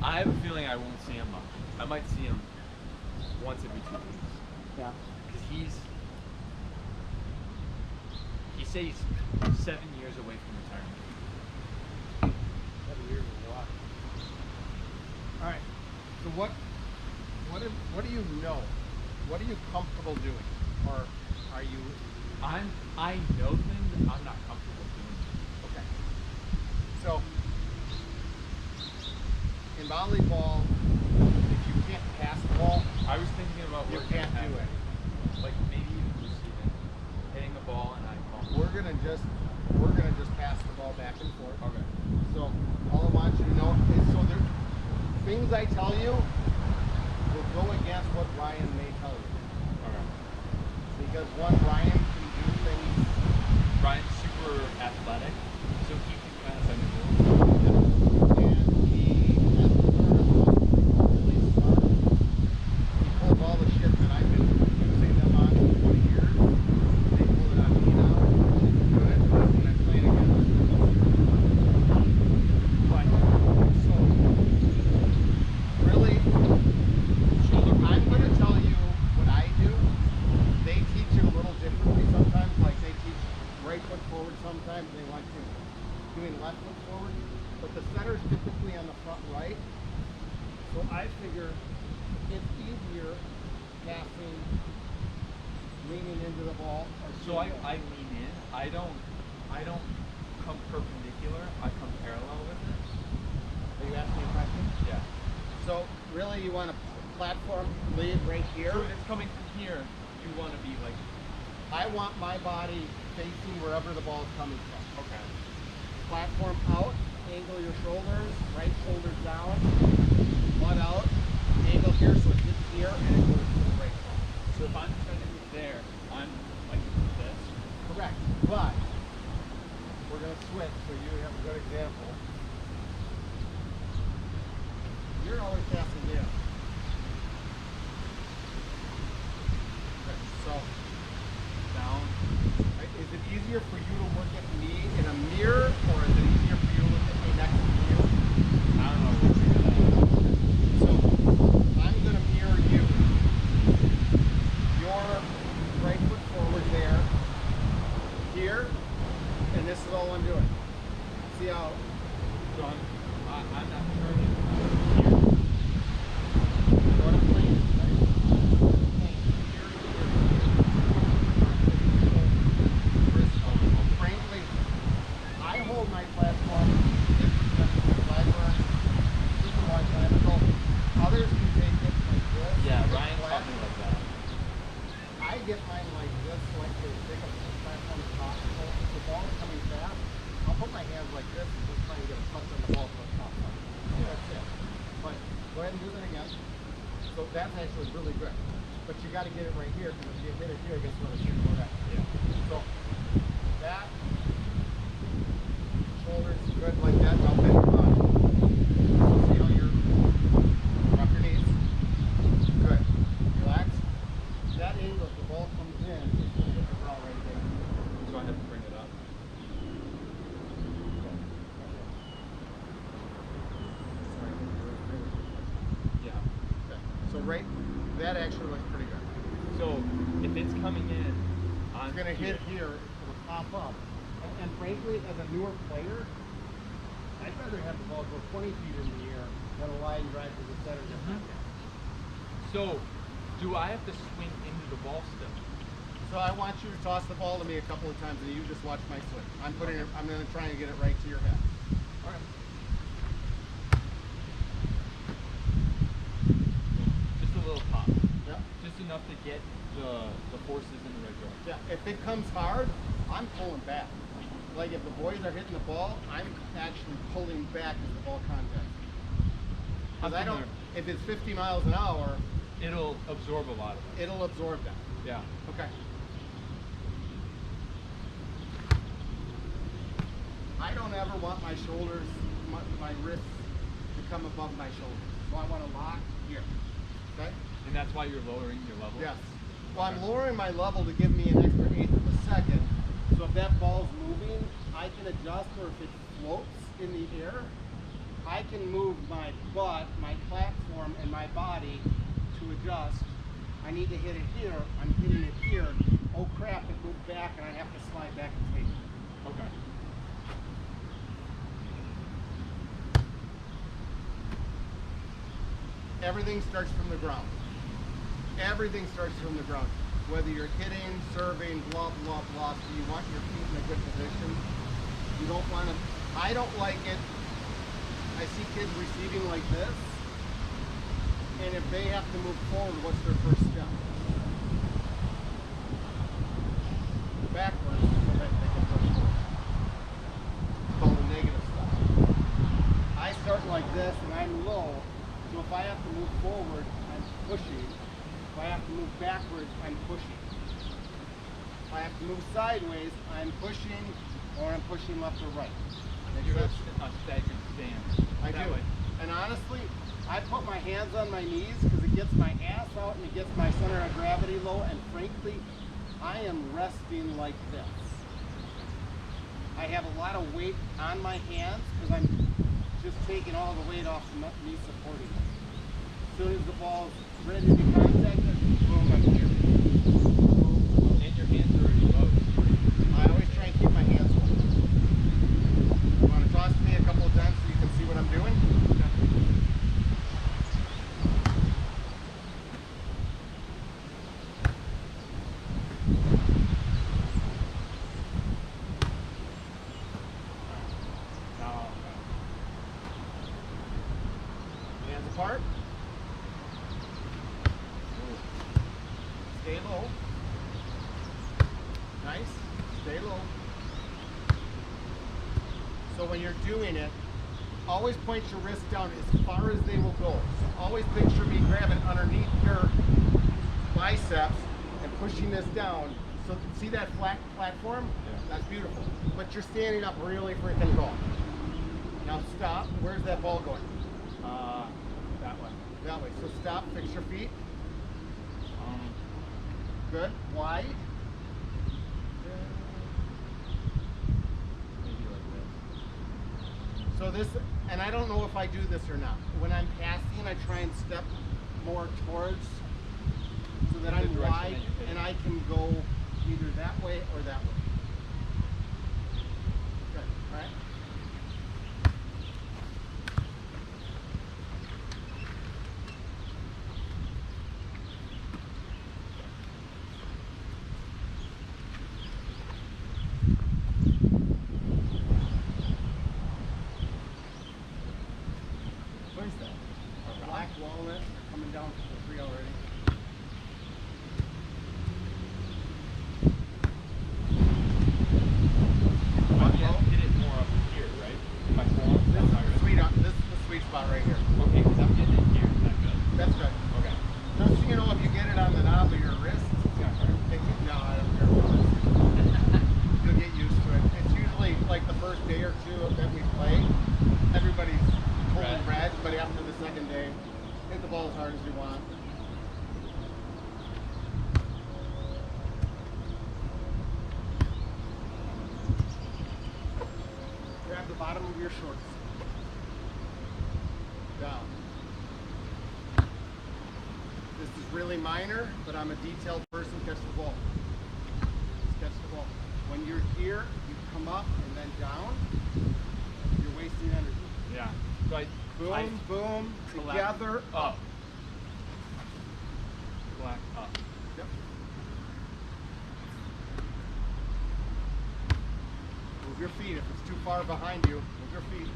I have a feeling I won't see him much. I might see him once every 2 weeks. Yeah. Because he says he's 7 years away from retirement. 7 years is a lot. All right. So what do you know? What are you comfortable doing, or are you? I know things I'm not comfortable doing. Okay. So in volleyball, if you can't pass the ball, I was thinking about you working can't at do it. like maybe even receiving, hitting a ball and I call. We're gonna just pass the ball back and forth. Okay. So all I want you to know is things I tell you will go against what Ryan may tell you. Okay. Because Ryan can do things. Ryan's super athletic, so he can kind of bend the rules. And he has learned really smart. He pulls all the shit that I've been using them on for 20 years. They pull it on me now, which is good, but when I'm playing against them. But, so, really, I'm going to tell you what I do. They teach it a little differently sometimes, like they teach right foot forward sometimes, they want you doing left foot forward, but the center's typically on the front right. So I figure it's easier passing, leaning into the ball. So I lean in. I don't come perpendicular. I come parallel with it. Are you asking me a question? Yeah. So really you want to platform lead right here. So if it's coming from here, you want to be like. I want my body facing wherever the ball is coming from. Okay. Platform out, angle your shoulders, right shoulders down, butt out, angle here so it hits here and it goes to the right ball. So if I'm trending there, I'm like this. Correct. But we're going to switch so you have a good example. You're always passing in. Okay, so Down. is it easier for you to look at me in a mirror or is it easier for you to look at me next to you? I don't know what you're gonna. So I'm going to mirror you. Your right foot forward there, here, and this is all I'm doing. See how? So I'm not turning here. What I'm playing, right? Frankly, I hold my platform 50% library, super wide lateral. Others can take it like this. Yeah, It's Ryan flat. taught me like that. I get mine like this, so I can pick up the platform as possible. If the ball is coming fast, I'll put my hands like this and just try and get a touch on the ball so it pops up. That's it. But go ahead and do that again. So that's actually really good. But you got to get it right here, because if you hit it here, guess what? It's going to go back. Yeah. So that, shoulders good like that. Now bend your body. See how you're, drop your knees. Good. Relax. That angle, if the ball comes in, it's going to hit the ball right there. So I have to bring it up. Yeah. Okay. So right, that actually looks pretty good. So if it's coming in, It's going to hit here, it'll pop up. And frankly, as a newer player, I'd rather have the ball go 20 feet in the air than a line drive to the center. So do I have to swing into the ball still? So I want you to toss the ball to me a couple of times, and you just watch my swing. I'm putting it. I'm going to try and get it right to your head. All right. Just a little pop. Yeah. Just enough to get the forces in the right direction. Yeah. If it comes hard, I'm pulling back. Like if the boys are hitting the ball, I'm actually pulling back as the ball contacts. Because I don't. If it's 50 miles an hour, It'll absorb a lot of it. it'll absorb that. Yeah. Okay. I don't ever want my shoulders, my wrists to come above my shoulders. So I want to lock here. Okay? And that's why you're lowering your level? Yes. Well, I'm lowering my level to give me an extra eighth of a second. So if that ball's moving, I can adjust, or if it floats in the air, I can move my butt, my platform, and my body to adjust. I need to hit it here. I'm hitting it here. Oh crap, it moved back and I have to slide back and take it. Okay. Everything starts from the ground. Everything starts from the ground. Whether you're hitting, serving, blah, blah, blah. So you want your feet in a good position. You don't want to, I don't like it. I see kids receiving like this. And if they have to move forward, what's their first step? Backwards, so that they can push forward. It's called the negative step. I start like this and I'm low. So if I have to move forward, I'm pushing. If I have to move backwards, I'm pushing. If I have to move sideways, I'm pushing, or I'm pushing left or right. You have a staggered stance. I that do. way. And honestly, I put my hands on my knees because it gets my ass out and it gets my center of gravity low. And frankly, I am resting like this. I have a lot of weight on my hands because I'm just taking all the weight off me supporting it. As soon as the ball is ready to be contacted, boom, I'm here. And your hands are already low. I always try and keep my hands low. You want to toss to me a couple of times so you can see what I'm doing? Hands apart. Stay low. Nice. Stay low. So when you're doing it, always point your wrist down as far as they will go. So always picture me grabbing underneath your biceps and pushing this down. So see that flat platform? Yeah. That's beautiful. But you're standing up really freaking tall. Now stop. Where's that ball going? That way. That way. So stop, fix your feet. Um, Good. Wide. maybe like this. So this, and I don't know if I do this or not. When I'm passing, I try and step more towards so that The I'm direction wide that you're hitting. and I can go either that way or that way. Good. All right. What is that? Black walnut coming down from the tree already. I hit it more up here, right? My forearm. This is my the wrist. sweet, this is the sweet spot right here. Okay, because I'm getting it here. Is that good? That's good. Okay. Just so you know, if you get it on the knob of your wrist, It's gonna hurt. no, I don't care about it. You'll get used to it. It's usually like the first day or two that we play, everybody's pulling red, but after the second day, hit the ball as hard as you want. Grab the bottom of your shorts. Down. This is really minor, but I'm a detailed person. Catch the ball. Just catch the ball. When you're here, you come up and then down. You're wasting energy. Yeah. So Boom, I boom, collect together, up. Black up. Yep. Move your feet. If it's too far behind you, move your feet.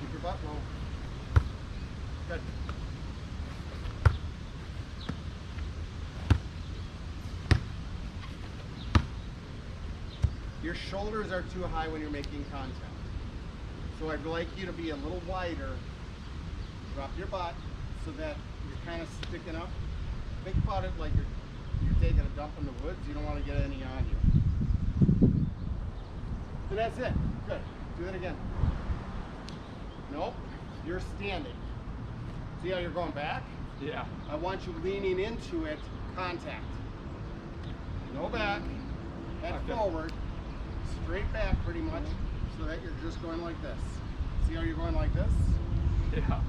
Keep your butt low. Good. Your shoulders are too high when you're making contact. So I'd like you to be a little wider. Drop your butt so that you're kind of sticking up. Think about it like you're taking a dump in the woods. You don't want to get any on you. So that's it. Good. Do that again. Nope. You're standing. See how you're going back? Yeah. I want you leaning into it, contact. No back, head Okay. forward, straight back pretty much. so that you're just going like this. See how you're going like this? Yeah.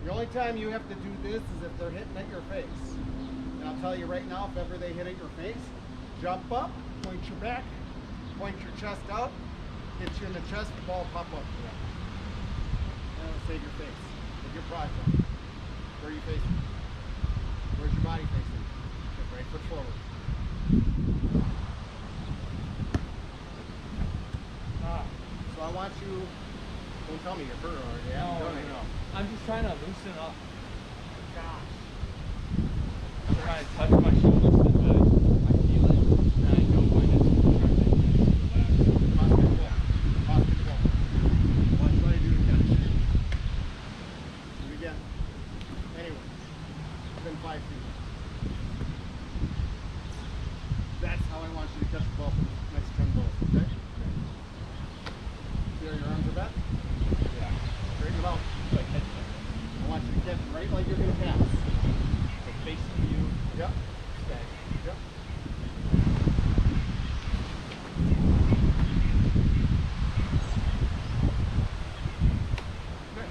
The only time you have to do this is if they're hitting at your face. And I'll tell you right now, if ever they hit at your face, jump up, point your back, point your chest out, hit you in the chest, the ball pop up. And it'll save your face. With your pride from. Where are you facing? Where's your body facing? Get right foot forward. So I want you, don't tell me you're hurt already. I haven't done it. No. I'm just trying to loosen up. Gosh. I'm trying to touch my shoulders so that I feel it, and I know when it's trying to relax. Basketball. Basketball. Watch what I do to catch. Do it again. Anyway, within 5 feet. That's how I want you to catch the ball for the next 10 balls, okay? See how your arms are bent? Yeah. Straighten them out. Like head check. I want you to catch right like you're going to pass. So facing you. Yep. Stay. Yep. Good.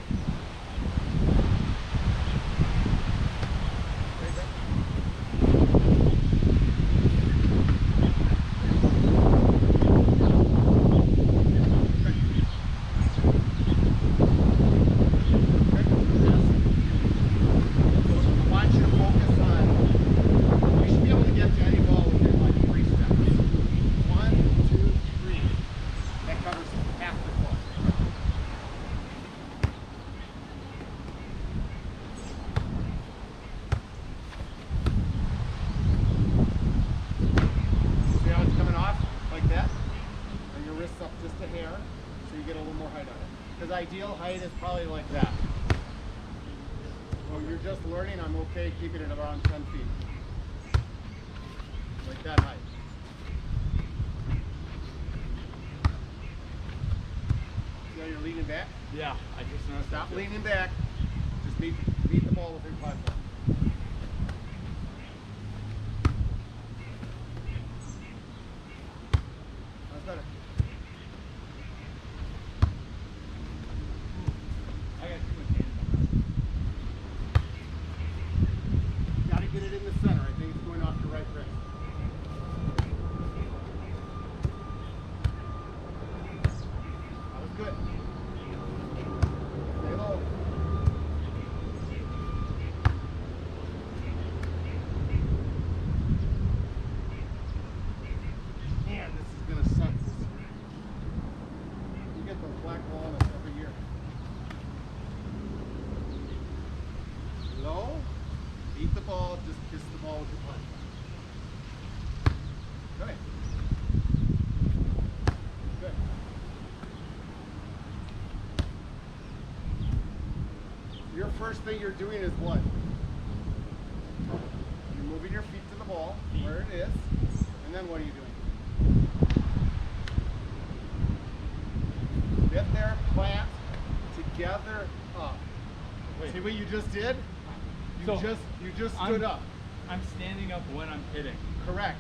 Right there. I want you to focus on, you should be able to get to any ball within like 3 steps. 1, 2, 3. That covers half the ball. See how it's coming off? Like that? Bring your wrists up just a hair so you get a little more height on it. Because ideal height is probably like that. Well, you're just learning, I'm okay keeping it around 10 feet. Like that height. See how you're leaning back? Yeah, I just noticed. Stop that too. leaning back. Just meet the ball within 5 foot. That's better. I got too much hands. Gotta get it in the center. I think it's going off your right wrist. That was good. Stay low. Man, this is gonna suck this year. You get those black balls every year. Low. Beat the ball, just kiss the ball with your punch. Good. Good. Your first thing you're doing is what? You're moving your feet to the ball, where it is, and then what are you doing? Get there, plant, together, up. Wait. See what you just did? You So, just stood up. I'm standing up when I'm hitting. Correct.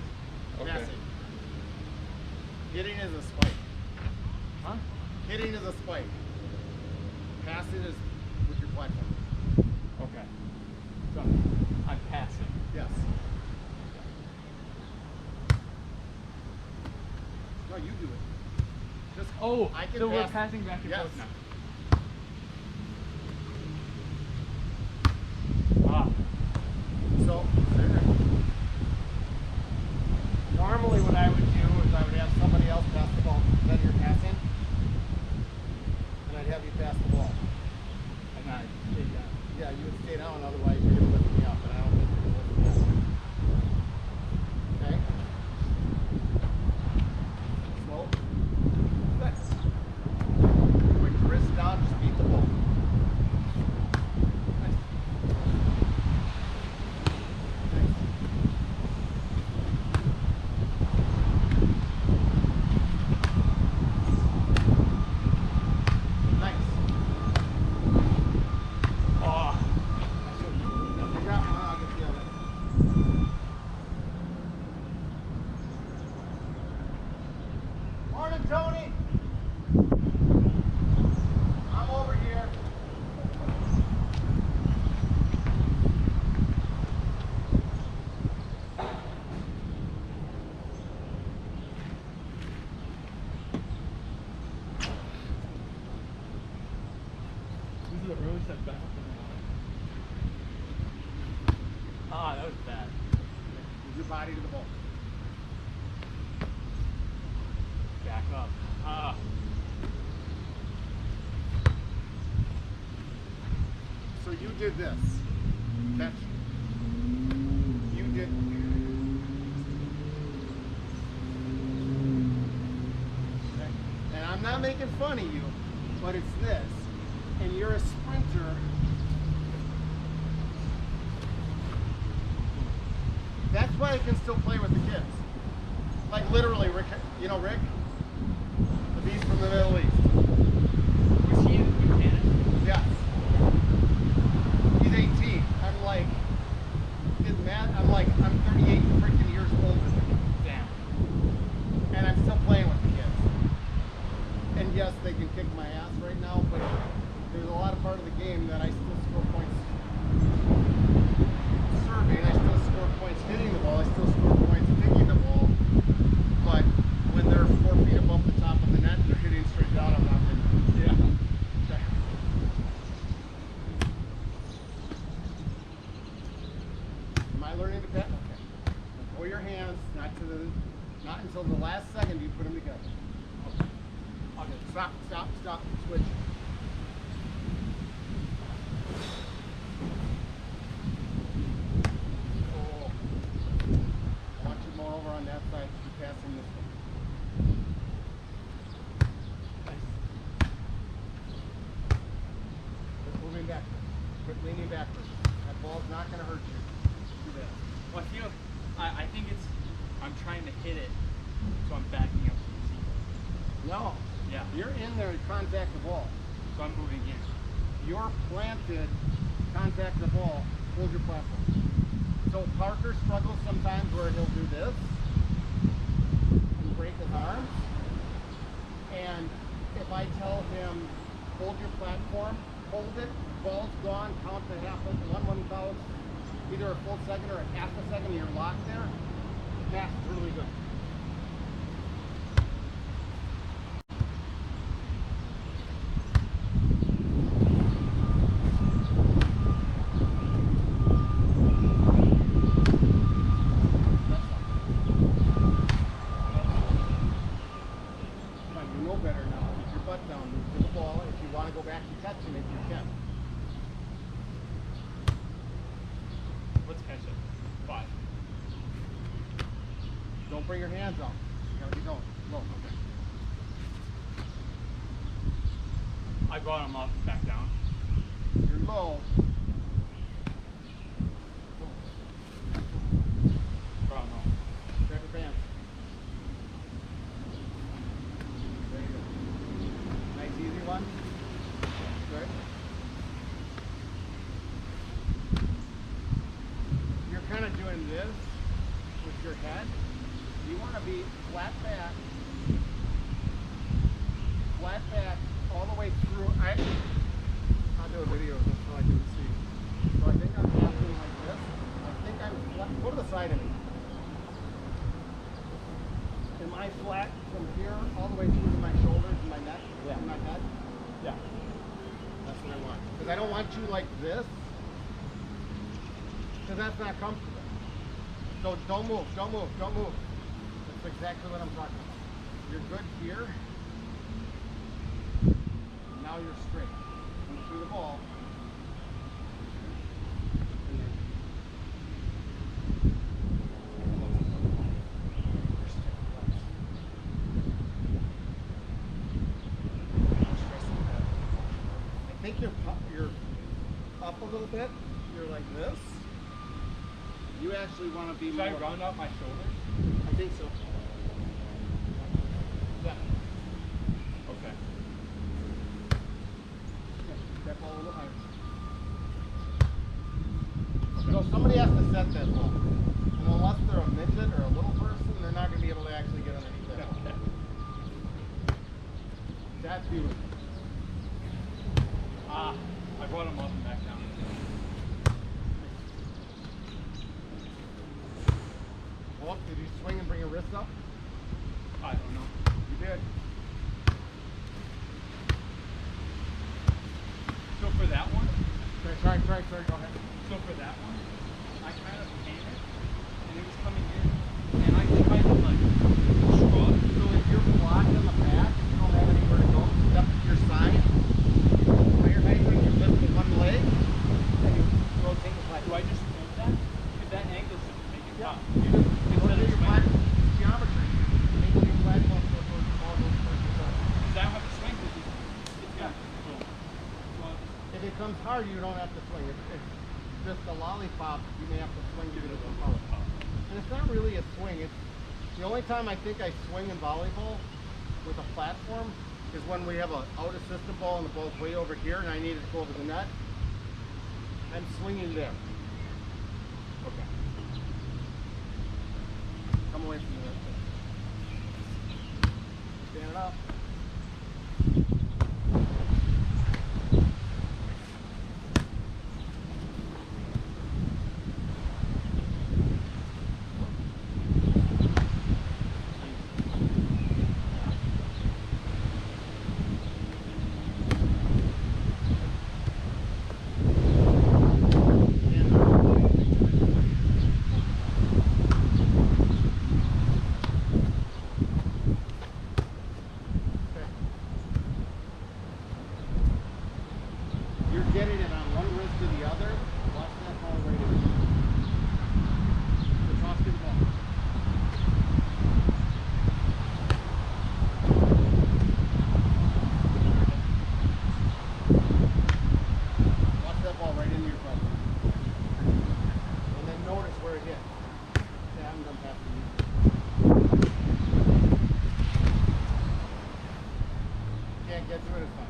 Okay. Passing. Hitting is a spike. Huh? Hitting is a spike. Passing is with your platform. Okay. So I'm passing. Yes. No, you do it. Just Oh, I can so we're pass. passing back and Yes. forth now. Ah. So normally what I would do is I would have somebody else pass the ball. Then you're passing, and I'd have you pass the ball. And I stay down. Yeah, you would stay down, otherwise you're going to lift me up, and I don't think you're going to lift me up. Okay? Slow. Good. Put your wrist down, just beat the ball. Nice. Nice. wish I'd back up in the line. Ah, that was bad. Move your body to the ball. Back up. Ah. So you did this. Catch. You did. Okay. And I'm not making fun of you, but it's this. And you're a sprinter. That's why I can still play with the kids. Like literally, Rick. You know Rick? The beast from the Middle East. Was he in Canada? Yes. He's 18. I'm like, his math, I'm 38 freaking years older than him. Damn. And I'm still playing with the kids. And yes, they can kick my ass right now, but there's a lot of part of the game that I still score points serving, I still score points hitting the ball, I still score points picking the ball. But when they're 4 feet above the top of the net and they're hitting straight down, I'm not going to. Yeah. Am I learning to bet? Okay. Pull your hands, not until the last second do you put them together. Okay. Stop, stop, stop, switch. Oh. I want you more over on that side, keep passing this one. Quit moving backwards. Quit leaning backwards. That ball's not going to hurt you. Do that. Well, I think it's, I'm trying to hit it, so I'm backing up to the seat. No. Yeah. You're in there to contact the ball. So I'm moving in. You're planted, contact the ball, hold your platform. So Parker struggles sometimes where he'll do this and break his arm. And if I tell him, hold your platform, hold it, ball's gone, count to half, one counts, either a full second or a half a second, and you're locked there, the pass is really good. You know better now. Keep your butt down. Move to the ball. If you want to go back to catching it, you can. Let's catch it. 5. Don't bring your hands out. You gotta be going. Low. Okay. I brought him up, back down. You're low. Brought him up. Grab your pants. There you go. Nice easy one. Good. You're kind of doing this with your head. You want to be flat back all the way through. I'll do a video of this so I can see. So I think I'm tapping like this. I think I'm flat. Go to the side of me. Am I flat from here all the way through to my shoulders and my neck and my head? Yeah. That's what I want. Because I don't want you like this. Because that's not comfortable. So don't move, don't move, don't move. That's exactly what I'm talking about. You're good here. Now you're straight. Move through the ball. And then I think you're up a little bit. You're like this. You actually want to be Should more. I round out my shoulders? I think so. Yeah. Okay. Step ball a little higher. So somebody has to set that ball. And unless they're a midget or a little person, they're not going to be able to actually get underneath that ball. That's beautiful. Ah, I brought him up and back down. Well, did you swing and bring your wrist up? I don't know. You did. So for that one, Try. Go ahead. So for that one, I kind of came it, and it was coming in, and I tried to like shrug. So if you're blocked on the back, you don't have anywhere to go, step to your side. When you're anchoring, you lift with one leg, and you rotate the platform. Do I just hold that? If that angle should make it Yeah. pop. You just Instead of your swinging. platform geometry. Make your platform so it goes all goes towards the side. Because I don't have to swing with it. It's got boom. So I'll just, If it comes hard, you don't have to swing. If it's just a lollipop, you may have to swing to it as a lollipop. And it's not really a swing. It's the only time I think I swing in volleyball with a platform is when we have a out assistant ball and the ball's way over here and I need it to go over the net. I'm swinging there. Okay. Come away from the net. Stand it up. You're getting it on one wrist to the other. Watch that ball right in. So toss to the ball. Watch that ball right into your front. And then notice where it hit. Okay, I haven't done past the knee. Can't get to it, it's fine.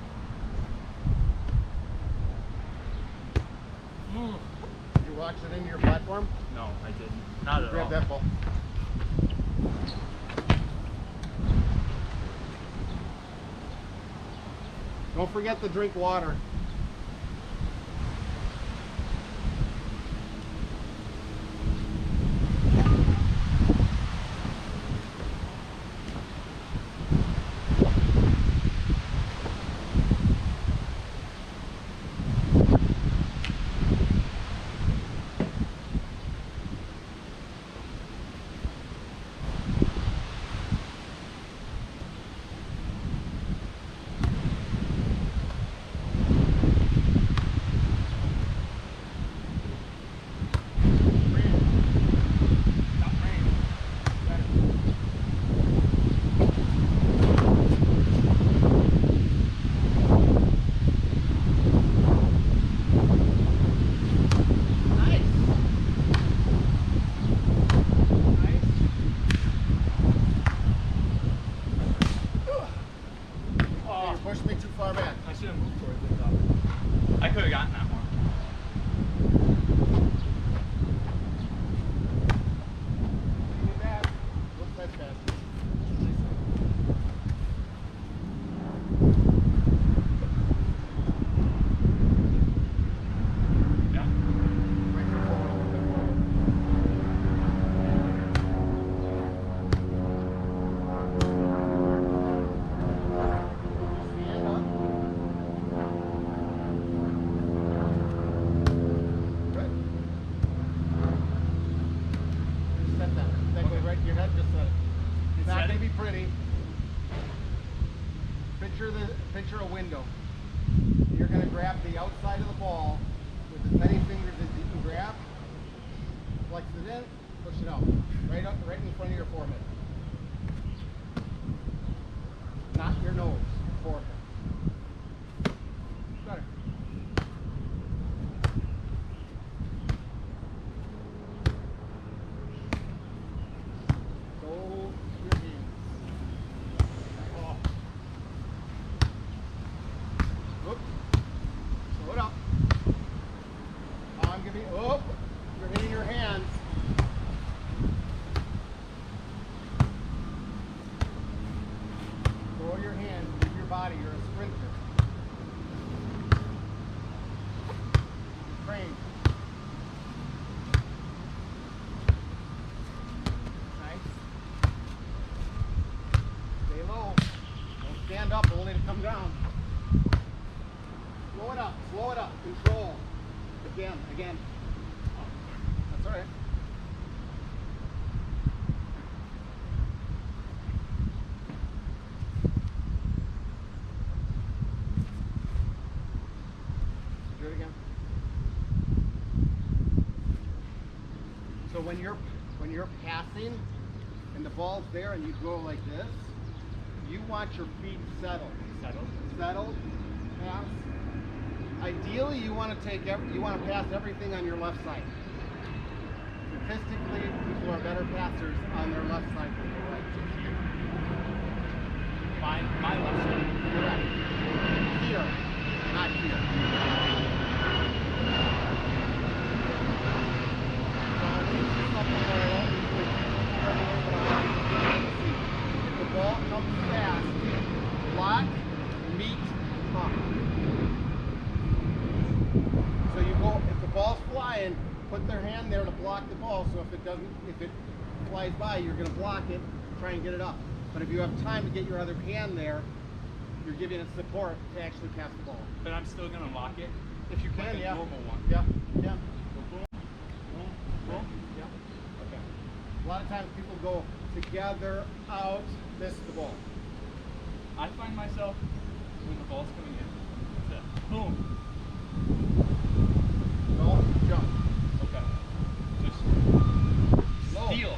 Did you watch it into your platform? no, I didn't. Not at all. Grab that ball. Don't forget to drink water. Stop praying. Nice. Nice. Oh, You pushed me too far back. I should have moved towards it though. I could have gotten that one. Bring it back. Looks like fast. Yeah. Right here forward. Stand up. Good. Just set that. That goes right to your head. Just set it. It's not Set going it? to be pretty. Picture a window. You're going to grab the outside of the ball with as many fingers as you can grab. Flex it in, push it out. Right up, right in front of your forehead. Not your nose, forehead. Better. Go your hands. Oh. Whoop. Slow it up. I'm giving. Oh, you're hitting your hands. Throw your hands. Move your body. You're a sprinter. Train. Nice. Stay low. Don't stand up. Don't let it come down. Slow it up. Slow it up. Control. Again. Oh, That's all right. Do it again. So when you're passing and the ball's there and you go like this, you want your feet settled. Settled. Pass. Ideally, you want to pass everything on your left side. Statistically, people are better passers on their left side than their right. My left side. Correct. Here, not here. So I'll teach you something that I don't usually teach people anymore, but I want you to see. If the ball comes fast, block, meet, up. So you go, if the ball's flying, put their hand there to block the ball, so if it flies by, you're gonna block it, try and get it up. But if you have time to get your other hand there, you're giving it support to actually pass the ball. But I'm still gonna lock it. If you can, Like a yeah. normal one. Yeah, yeah. Boom, boom, boom. Yeah. Okay. A lot of times people go together, out, this is the ball. I find myself when the ball's coming in. It's a boom. No, jump. Okay. Just Low. steel.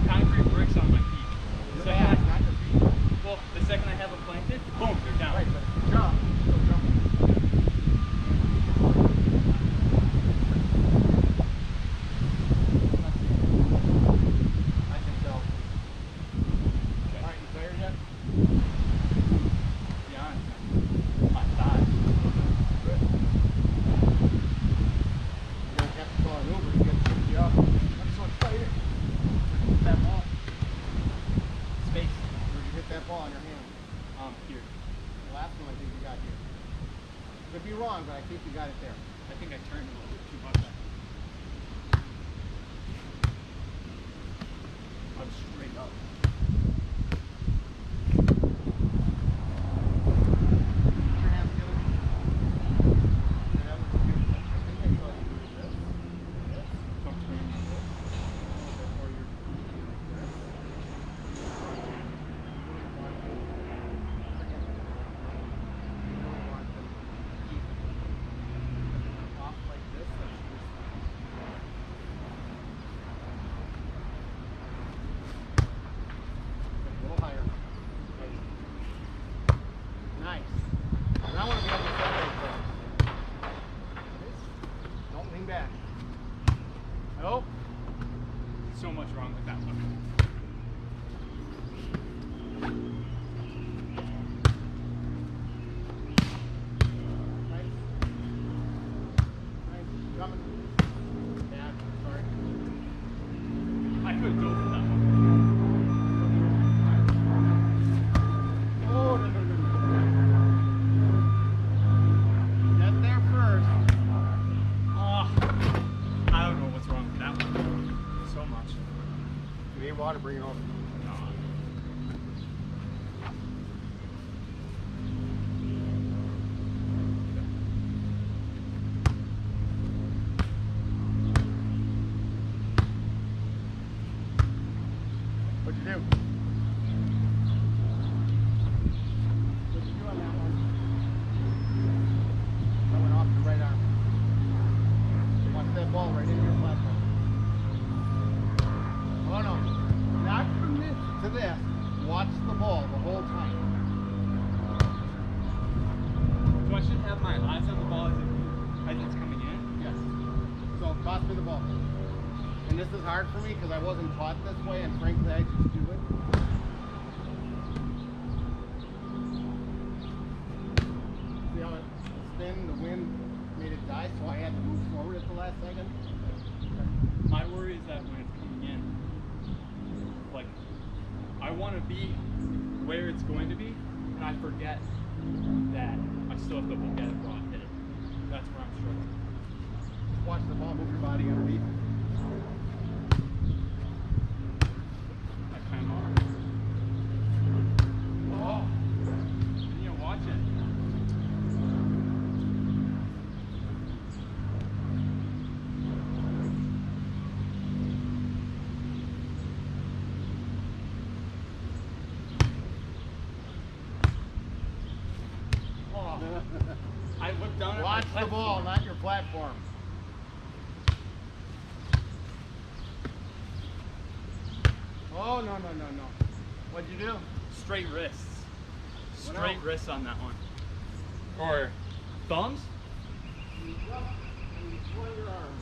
Concrete bricks on my feet. Your Second back, I- not your feet. well, the second I have them planted, boom, they're down. Right, but if you jump, still jumping. I can tell. Okay. Alright, you tired yet? To be honest, my thigh. Good. You're gonna have to call an Uber to get you up. I'm so tired. Hit that ball. Space. Where'd you hit that ball in your hand? Here. The last one I think you got here. Could be wrong, but I think you got it there. I think I turned a little bit too much. I'm straight up. Put your hands together. Yeah, that looks good. I think I saw you do this. This. Don't turn me. Or you're like this. You really want them even. Off like this, that's your a little higher. Nice. And I want to be on the side right there. Don't lean back. Nope. So much wrong with that one. Nice. Nice. Coming. Bad. Sorry. I could go for that one. Oh, no, no, no, no. Get there first. Oh, I don't know what's wrong with that one. So much. You need water, bring it over. No. What'd you do? What'd you do on that one? That went off the right arm. Watch that ball right into your platform. Oh no. Not from this to this. Watch the ball the whole time. So I should have my eyes on the ball as it's coming in? Yes. So toss me the ball. And this is hard for me because I wasn't taught this way, and frankly, I just do it. See how it spin, the wind made it die, so I had to move forward at the last second. My worry is that when it's coming in, like, I want to be where it's going to be, and I forget that I still have to look at it while I hit it. That's where I'm struggling. Just watch the ball, move your body underneath. I kind of are. Oh, you know, watch it. I looked down at Watch my the ball, platform. not your platform. Oh, no. What'd you do? Straight wrists. What Straight else? wrists on that one. Or thumbs? You jump and you swing your arm.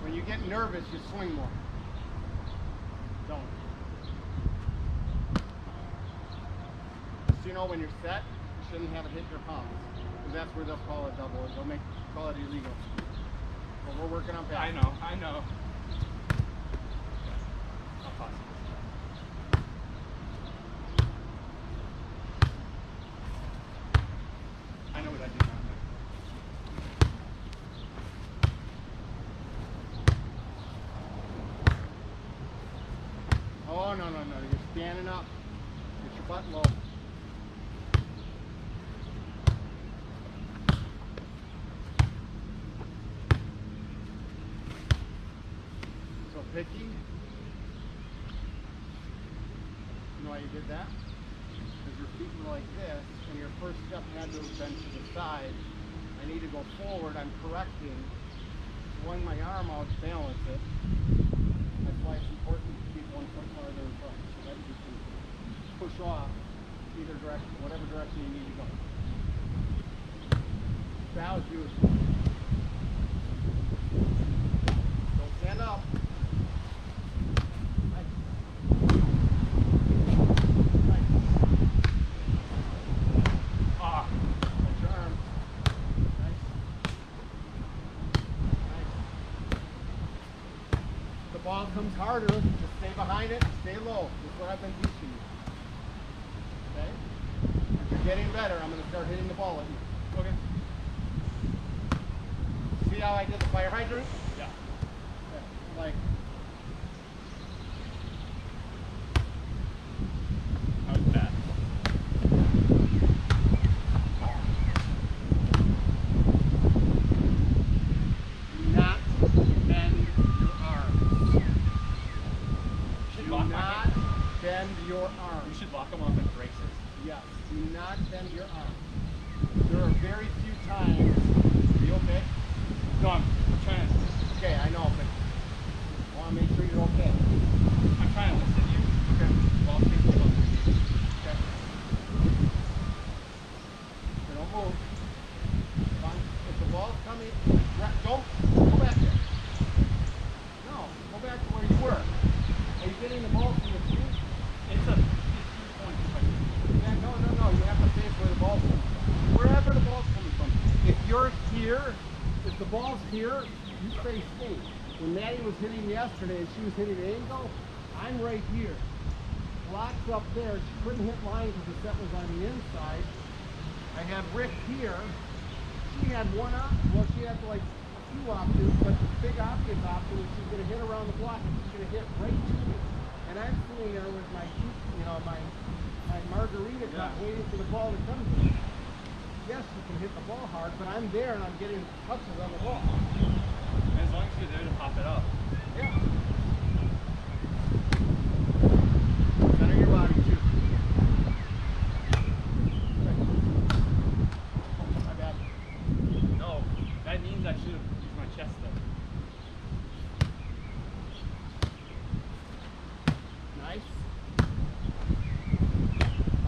When you get nervous, you swing more. Don't. So you know when you're set, you shouldn't have it hit your palms. Because that's where they'll call it double. They'll call it illegal. But we're working on that. I know. I'll pause. I know what I did wrong there. Oh, no. You're standing up. Get your butt low. So picking. You know why you did that? Because your feet were like this, and your first step had to have been to the side. I need to go forward. I'm correcting. Swing my arm out to balance it. That's why it's important to keep one foot farther in front, so that you can push off either direction, whatever direction you need to go. That was beautiful. Don't stand up. Nice. Ah, Touch your arm. Nice. The ball comes harder, just stay behind it and stay low. That's what I've been teaching you. Okay? If you're getting better, I'm going to start hitting the ball at you. okay. See how I did the fire hydrant? Yeah. Like, That was bad. not bend your arms. Should Do lock my not hand. bend your You arms. should lock them up in braces. Yes, do not bend your arms. There are very few times. Are you okay? No, I'm trying to. Okay, I know, but I want to make sure you're okay. I'm trying to listen to you. Okay. While taking the Okay. So don't move. Fine. If the ball's coming, don't go back there. No, go back to where you were. Are you getting the ball from the shoe? It's a 15-point question. Yeah, no. You have to face where the ball's coming from. Wherever the ball's coming from. If you're here, if the ball's here, you face me. When Maddie was hitting yesterday and she was hitting the angle, I'm right here. Block's up there. She couldn't hit mine because the set was on the inside. I had Rick here. She had one option. Well, she had like a few options, but the big obvious option was she's going to hit around the block and she's going to hit right to me. And I'm sitting there with my, my margarita cup waiting for the ball to come to me. Yes, you can hit the ball hard, but I'm there and I'm getting touches on the ball. And as long as you're there to pop it up. Yeah. Center your body too. My bad. No, that means I should have used my chest though. Nice.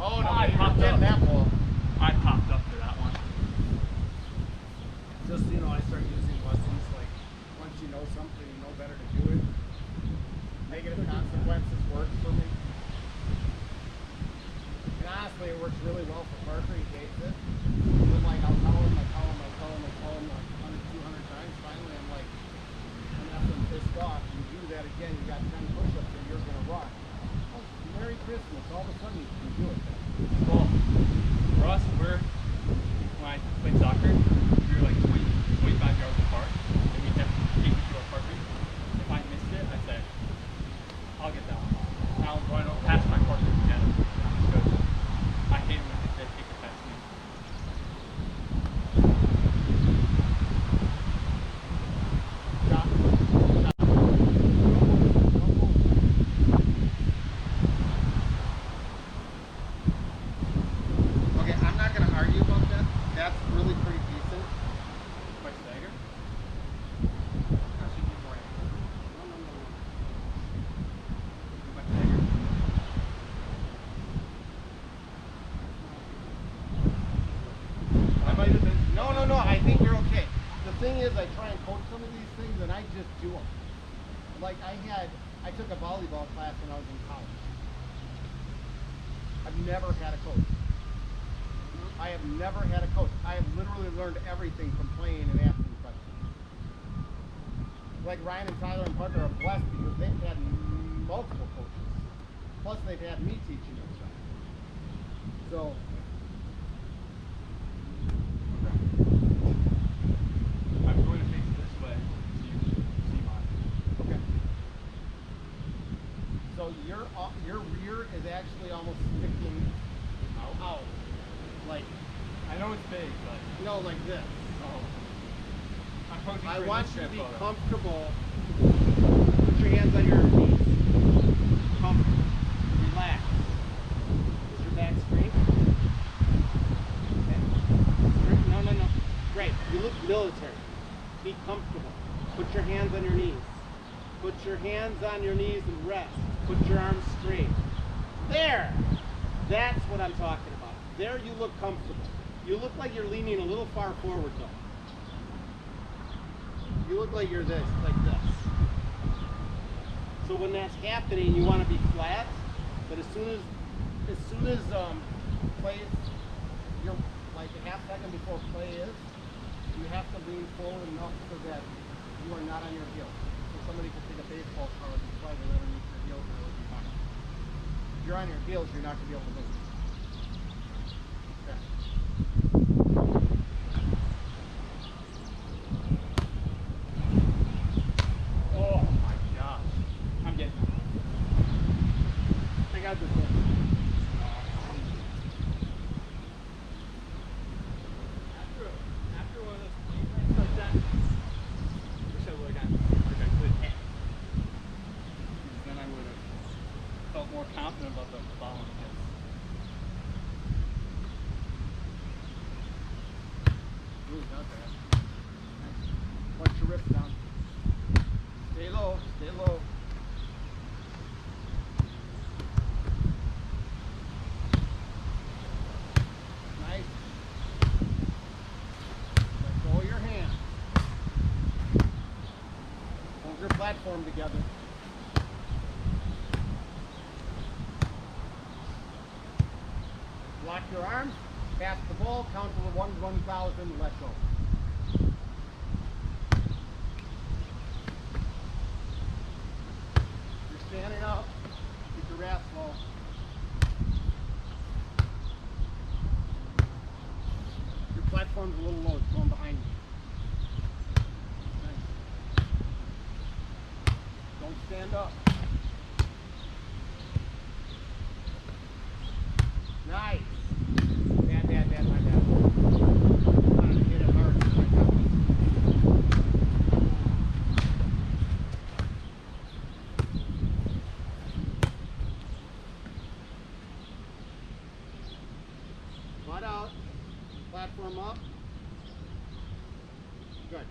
Oh no, I you're popped getting up. that ball. I popped up for that one. Just so you know, I start using lessons like once you know something, you know better to do it. Negative consequences works for me. And honestly, it works really well for Parker. He hates it. Then like I'll tell him like 100, 200 times. Finally, I'm like, I'm effing pissed off. You do that again, you got 10 push-ups and you're gonna run. Oh, Merry Christmas! All of a sudden you can do it. Well, for us, when I played soccer, we were like 25 yards apart, and we kept taking to our partner. If I missed it, I'd say, I'll get that one. And I'll run past my partner to get it. Because I hate when they take it past me. Stop. Stop. Don't move. Don't move. just do them. Like I took a volleyball class when I was in college. I've never had a coach. I have never had a coach. I have literally learned everything from playing and asking questions. Like Ryan and Tyler and Parker are blessed because they've had multiple coaches. Plus they've had me teaching them stuff. So I'm going to face it this way so you see mine. okay. So your rear is actually almost sticking out. Like I know it's big, but you know, like this. oh. I'm posing I for an want you to Instagram be photo. comfortable. Put your hands on your knees. Comfortable. Relax. Is your back straight? Okay. Straight? No, no, no. Great. You look military. Be comfortable. Put your hands on your knees. Put your hands on your knees and rest. Put your arms straight. There! That's what I'm talking about. There you look comfortable. You look like you're leaning a little far forward though. You look like you're this, like this. So when that's happening, you want to be flat, but as soon as play, you're like a half second before play is, you have to lean forward enough so that you are not on your heels. So somebody could take a baseball card and slide it underneath your heels and it would be fine. If you're on your heels, you're not going to be able to move. Okay. Oh my gosh. I'm getting it. I got this one. After one of those plane rides like that, wish I would have gotten like a good hit. Because then I would have felt more confident about the following hits. Ooh, not bad. Nice. Punch your wrist down. Stay low, stay low. Nice. Let go of your hand. Hold your platform together. Lock your arms, pass the ball, count to the 1,000, let go. You're standing up, keep your wrist low. Your platform's a little low, it's going behind you. Nice. Don't stand up. Nice. Bad, my bad. I wanted to hit it hard. Butt out. Platform up. Good.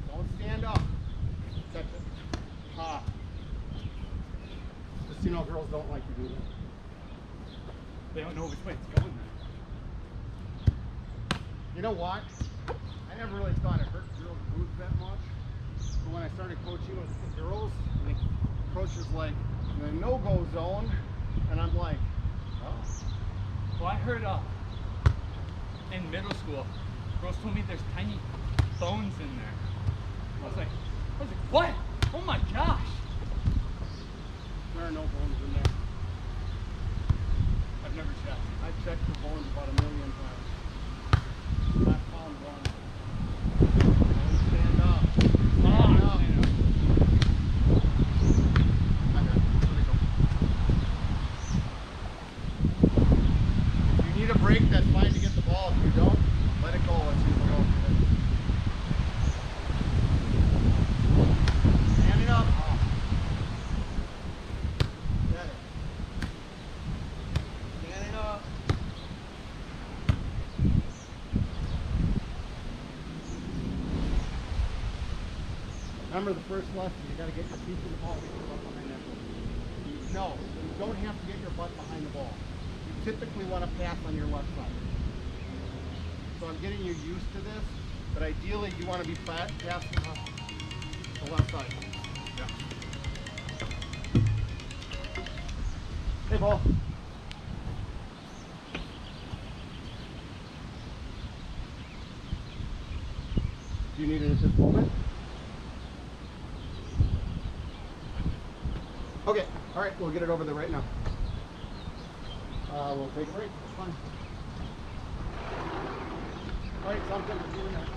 Don't stand up. Touch it. Ha. Just so you know, girls don't like to do that. They don't know which way it's going then. You know what? I never really thought it hurt girls' glutes that much. But when I started coaching with the girls, the coach was like, the no-go zone, and I'm like, oh. Well, I heard in middle school, girls told me there's tiny bones in there. I was like, what? Oh my gosh! There are no bones in there. I've never checked. I've checked the bones about 1 million times. Not found one. Don't stand up. Stand up. I got it. Let it go. If you need a break, that's fine to get the ball. If you don't, let it go. Let's see if we go. Standing up. Get it. Standing up. Remember the first lesson, you got to get your feet to the ball, get your butt behind that ball. No, you don't have to get your butt behind the ball. You typically want to pass on your left side. So I'm getting you used to this, but ideally you want to be flat past the left side. Yeah. Hey, Paul. Do you need it at this moment? Okay, all right, we'll get it over there right now. We'll take a break. It's fine. All right, sounds good. We'll see you in a minute.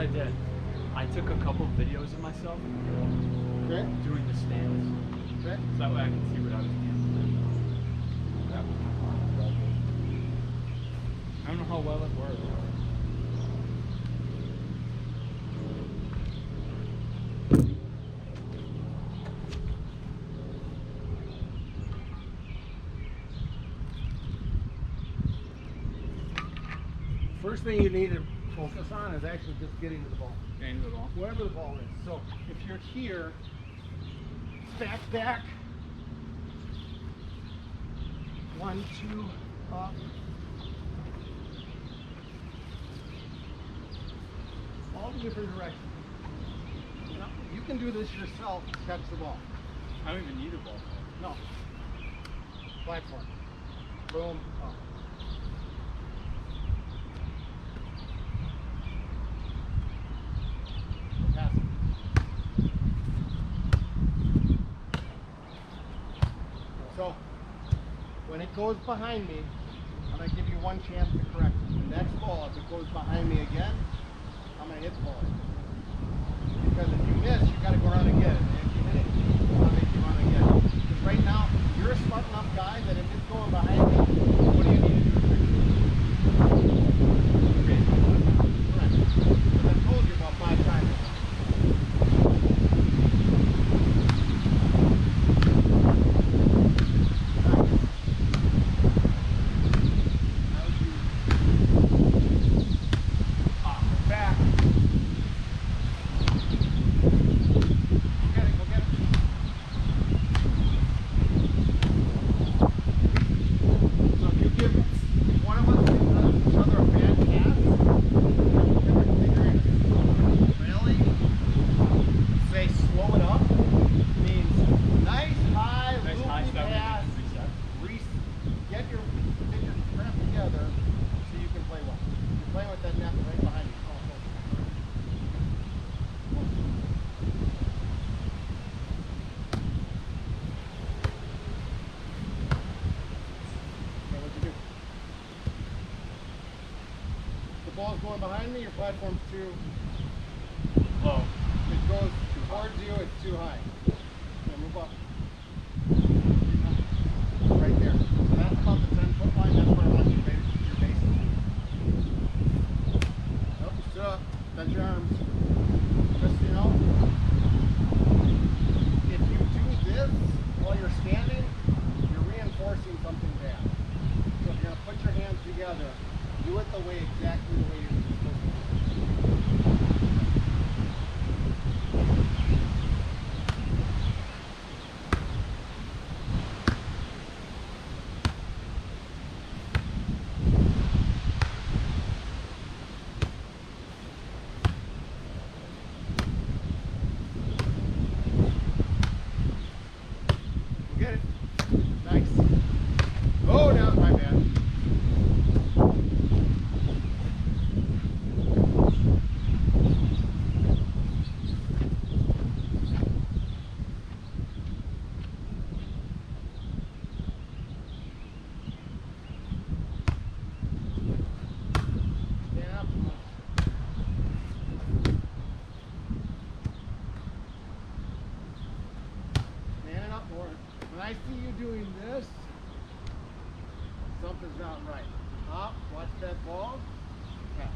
I did. I took a couple videos of myself Okay. doing the stance. Okay. So that way I can see what I was doing. I don't know how well it worked. First thing you need to focus on is actually just getting to the ball. Getting to the ball. Wherever the ball is. So if you're here, stack back. 1, 2, up. All the different directions. Now, you can do this yourself to catch the ball. I don't even need a ball. No. Platform. Boom. Up. Pass it. So, when it goes behind me, I'm going to give you one chance to correct it. The next ball, if it goes behind me again, I'm going to hit the ball. Because if you miss, you got to go around and get it. And if you hit it, I'll make you run again. Because right now, you're a smart enough guy that if it's going behind me, what do you need to do to fix it? Correct. Because I've told you about 5 times. Back. Go get it, go get it. So if you give one of us each other a bad pass, really say slow it up means nice high Nice loopy high step. pass. Reset. Get your crap together so you can play well. You're playing with that net right behind you. Okay, what'd you do? The ball's going behind me, your platform's too Low. it goes towards you, it's too high. Okay, move up. Right there. So that's about the 10-foot line, that's where I want you to base your base. Nope, stood up, bend your arms. Just, you know, if you do this while you're standing, you're reinforcing something bad. So if you're going to put your hands together, do it exactly the way you're supposed to. Get it. Nice. Oh, now my bad. Stand up. Standing up more. When I see you doing this, something's not right. Up, watch that ball. Pass.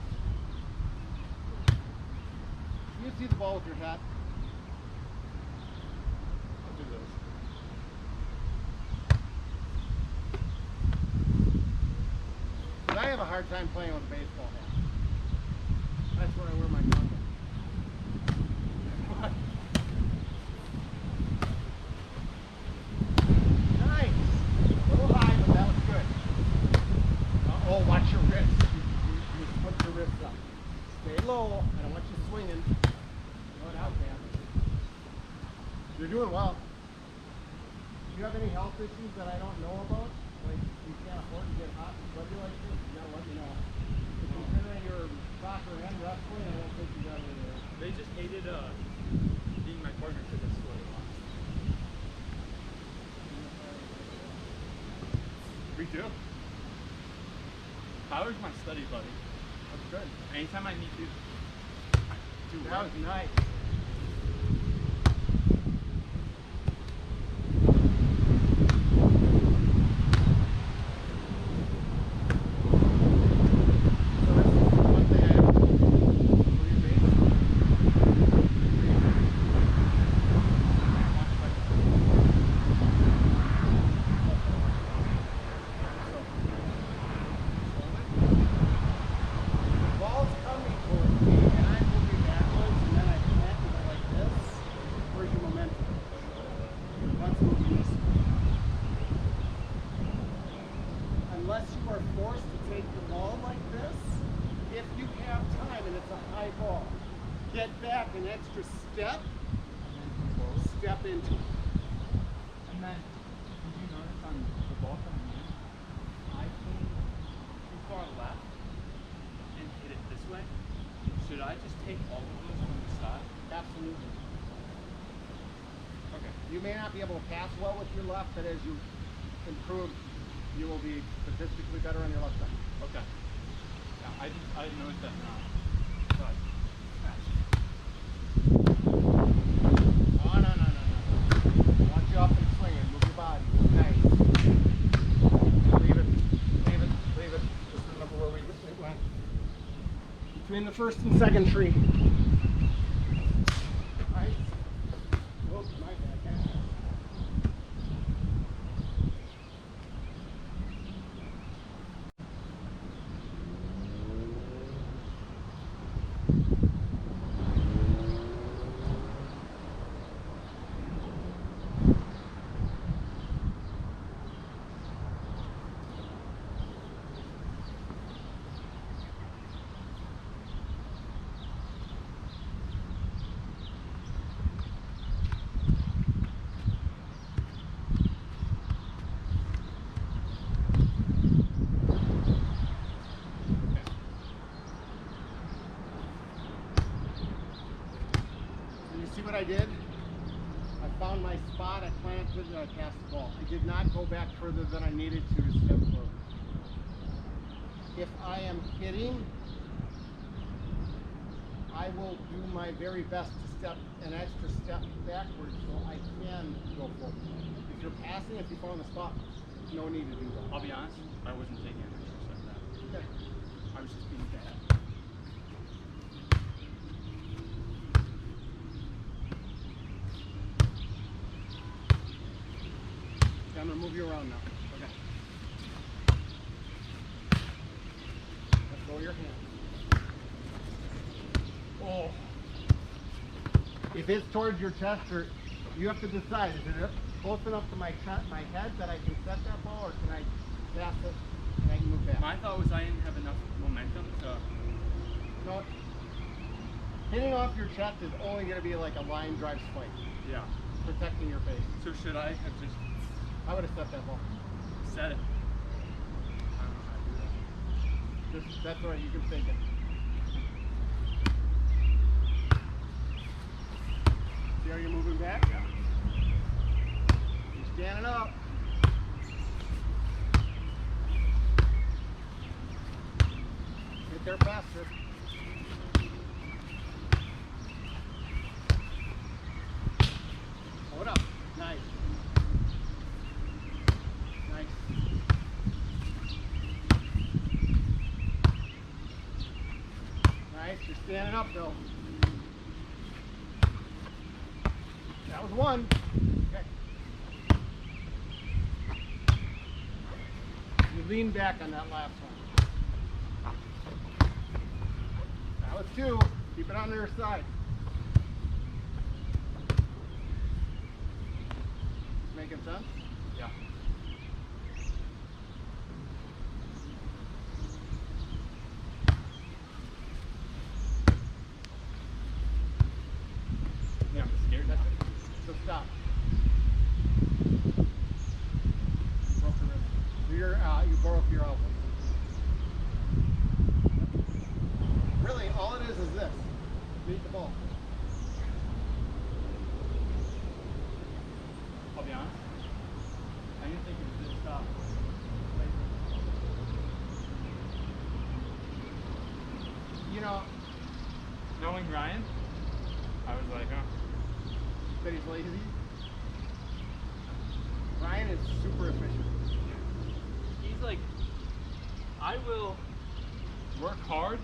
You see the ball with your hat. I'll do this. But I have a hard time playing with a baseball hat. That's where I wear my gun. Nice. A little high, but that was good. Oh, watch your wrist. You put your wrist up. Stay low. I don't want you swinging. Throw it out, man. You're doing well. Do you have any health issues that I don't know about? Like you can't afford to get hot and sweaty like this? You gotta let me know. Considering you're soccer and wrestling, I don't think you got it there. They just hated being my partner to this sport a lot. We do. Tyler's my study buddy. That's good. Anytime I need to, Dude, That was nice. So that's one thing I have to do. For your base. Ball's coming towards me, and I'm moving backwards, and then I plant and go like this. Where's your momentum? Let's move this way. Unless you are forced to take the ball like this, if you have time and it's a high ball, get back an extra step, step into it. And then, did you notice on the ball coming in, I came too far left and hit it this way? Should I just take all of those from the side? Absolutely. Okay. You may not be able to pass well with your left, but as you improve, you will be statistically better on your left side. Okay. Yeah, I noticed that now. But, Oh, no. I want you up and swinging. Move your body. Nice. Leave it. Just remember where we went. Between the first and second tree. Nice. Whoops, my bad. You see what I did? I found my spot, I planted, and I cast the ball. I did not go back further than I needed to step forward. If I am hitting, I will do my very best to step an extra step backwards so I can go forward. If you're passing, if you found the spot, no need to do that. I'll be honest, I wasn't taking an extra step back. Okay. I was just being bad. I'm gonna move you around now. Okay. Let go of your hand. Oh. If it's towards your chest, or you have to decide, is it close enough to my head that I can set that ball, or can I pass it and I can move back? My thought was I didn't have enough momentum to. No, hitting off your chest is only going to be like a line drive spike, Yeah. protecting your face. So should I have just I would have set that ball. set it? I don't know how to do that. That's all right, you can fake it. See how you're moving back? Yeah. You're standing up. Get there faster. Hold up. Nice. Nice. Nice. You're standing up, Bill. That was one. Okay. You lean back on that last one. That was two. Keep it on their side. Making sense? Yeah. Yeah, I'm scared now. So stop. Broke the wrist. You broke your elbow. Really, all it is this. Beat the ball. I'll be honest. I didn't think it was this stop. You know, Knowing Ryan, I was like, oh. That he's lazy. Ryan is super efficient. He's like, I will work hard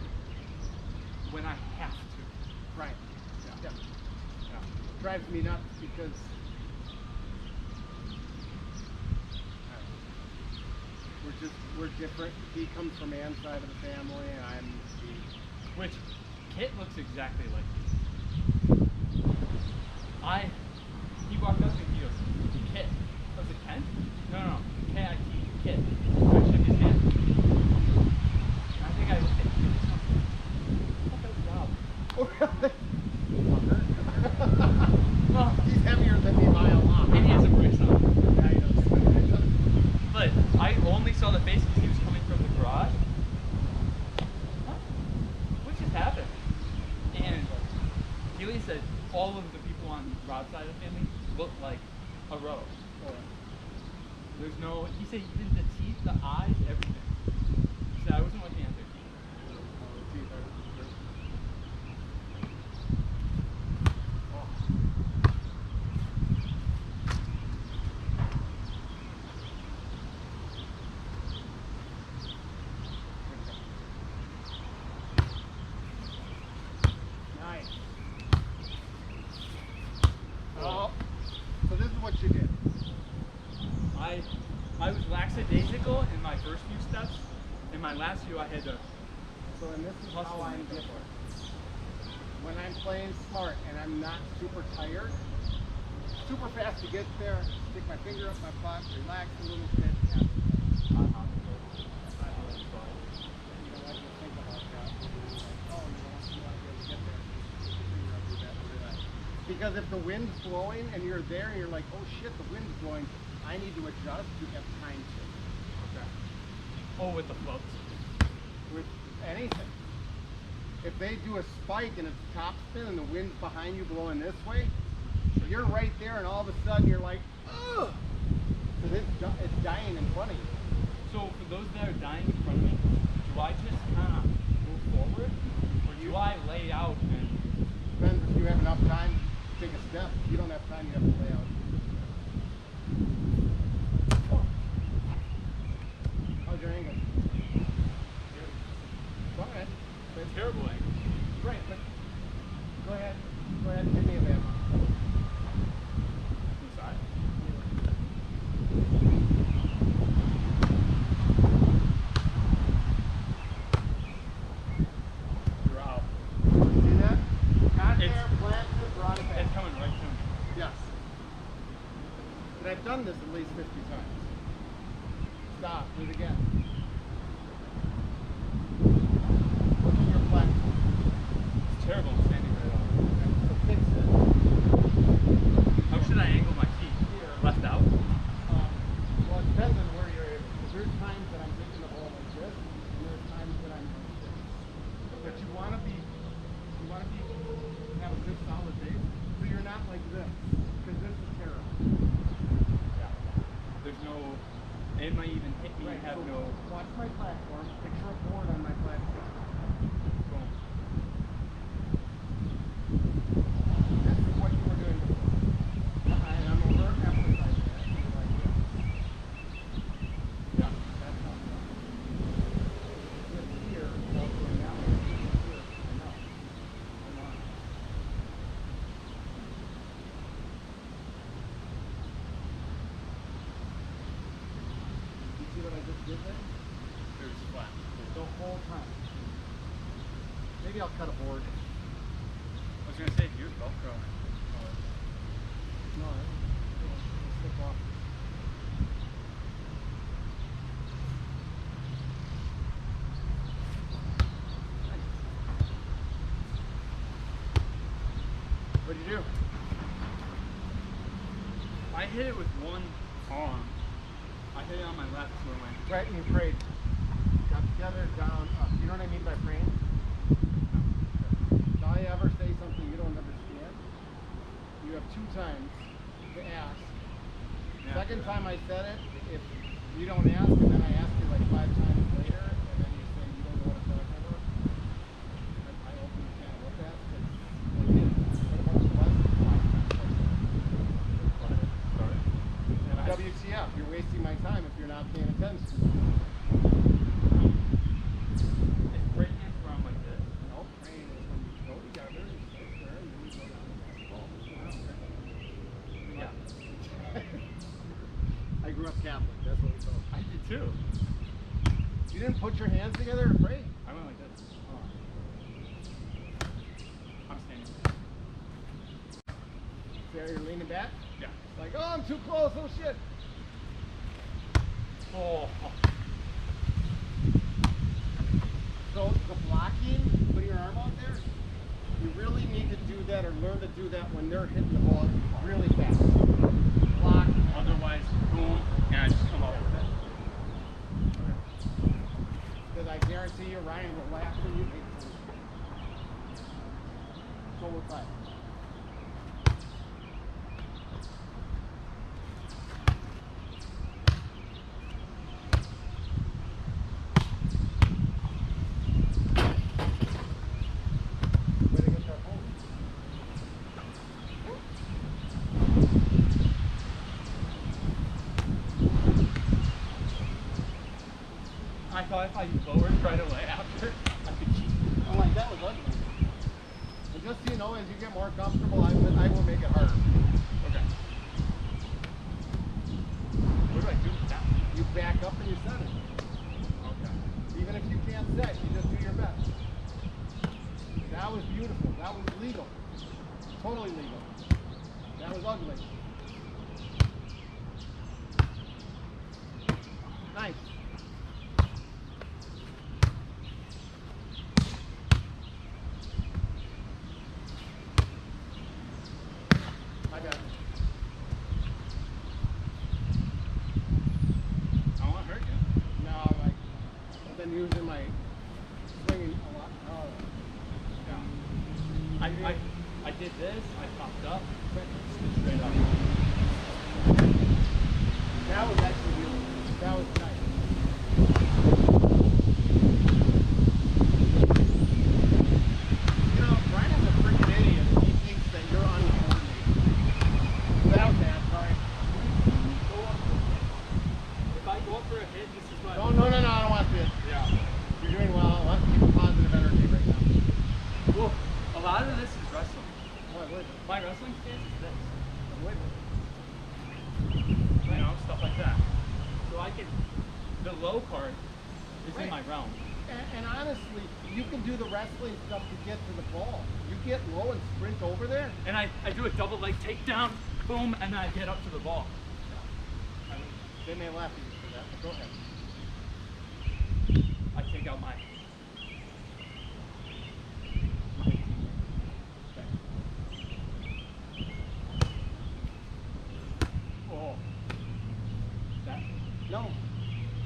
when I have to. Ryan. Yeah. Yeah. Drives me nuts because we're different. He comes from Ann's side of the family, and I'm the. Which Kit looks exactly like me. He walked up and he goes, Kit. Was it Kent? No. K-I-T. Kit. I shook his hand. I think I looked at Kit or something. What the job? Oh, really? Well, He's heavier than me by a lot. and he has a brace on. Yeah, he does. But I only saw the face because he was coming from the garage. What? What just happened? And Keely said all of the people on Rob's side of the family look like a row. There's no, he said even the teeth, the eyes, everything. He said I wasn't looking at their teeth. Nice. Oh, so this is what you did. I was lackadaisical in my first few steps. In my last few, I had to. So, and this is Hustle how I'm and go for different. When I'm playing smart and I'm not super tired, super fast to get there, stick my finger up my butt, relax a little bit, and you don't like to think about that. Oh, you want to be able to get there. Stick your finger up, do that, relax. Because if the wind's blowing and you're there and you're like, oh shit, the wind's blowing, I need to adjust, you have time to. Okay. Oh, with the floats. With anything. If they do a spike and it's top spin and the wind's behind you blowing this way, you're right there and all of a sudden you're like, ugh! Because it's dying in front of you. So for those that are dying in front of me, do I just kind of move forward, or do I lay out and? Depends if you have enough time to take a step. If you don't have time, you have to lay out. How's your angle? Go ahead. That's terrible angle. Right, but go ahead. Go ahead and give me a bit. Inside. You're out. See that? Got It's- there, planted, brought it back. It's coming right to me. Yes. And I've done this at least 50 times. Stop. Do it again. Look at your platform. It's terrible. I'm standing right on. So fix it. How should I angle my feet? Here. Left out? Well, it depends on where you're able. Because there's times that I'm hitting the ball like this, and there's times that I'm like this. But you want to have a good solid base, so you're not like this, because this is terrible. Yeah. There's no. It might even hit me. Right, Have so no. watch my platform. Picture a board on my platform. Boom. This is what you were doing before. I'm overemphasizing that. You're like this. Yeah. That's how it goes. This here, also now, here. I know. I know. You see what I just did there? There's flat. The whole time. Maybe I'll cut a board. I was gonna say, here's Velcro. No, it'll slip off. What'd you do? I hit it with one arm. I hit it on my left where my. Right, and you prayed. Got together, down, up. You know what I mean by praying? If I ever say something you don't understand, you have 2 times to ask. Yeah. Second time I said it, if you don't ask, and then I ask you like 5 times later, and then you say you don't know what I'm talking about, I open the can of whoop ass, 'cause not paying attention. It's right hand from like this. No, praying is when you go together, you sit there, and then you go down to the basketball. Yeah. I grew up Catholic, that's what we call it. I did too. You didn't put your hands together to pray? I went like this. I'm standing. There, you're leaning back? Yeah. Like, oh, I'm too close, oh shit. Oh. So the blocking, putting your arm out there, you really need to do that or learn to do that when they're hitting the ball really fast. Block. Otherwise, boom, and I just come up with it. Because I guarantee you, Ryan will laugh when you hit it. So we're fine. Way to get that home. I thought if I lowered right away after, I could cheat. I'm like, that was ugly. And just so you know, as you get more comfortable, I will make it harder. Okay. What do I do with that? You back up and you set it. Okay. Even if you can't set, you just do your best. That was beautiful. That was legal. Totally legal. That was ugly. Nice. I got it. I don't want to hurt you. Now, like, I've been using my swinging a lot. Oh, Yeah. I did this, I popped up, stood straight up. that was actually beautiful. That was nice. You know, Brian's a freaking idiot. He thinks that you're uncoordinated. Without that, sorry. If I go up for a hit, this is what No, no, no, no, I don't want this. Yeah. You're doing well. I want to keep a positive energy right now. Well, a lot of this is wrestling. Oh, I would. My wrestling stance is this. I would. You know, stuff like that. So I can, the low part is in my realm. And honestly, you can do the wrestling stuff to get to the ball. You get low and sprint over there. And I do a double leg takedown, boom, and then I get up to the ball. I mean, they may laugh at you for that, but go ahead. I take out my oh. That No.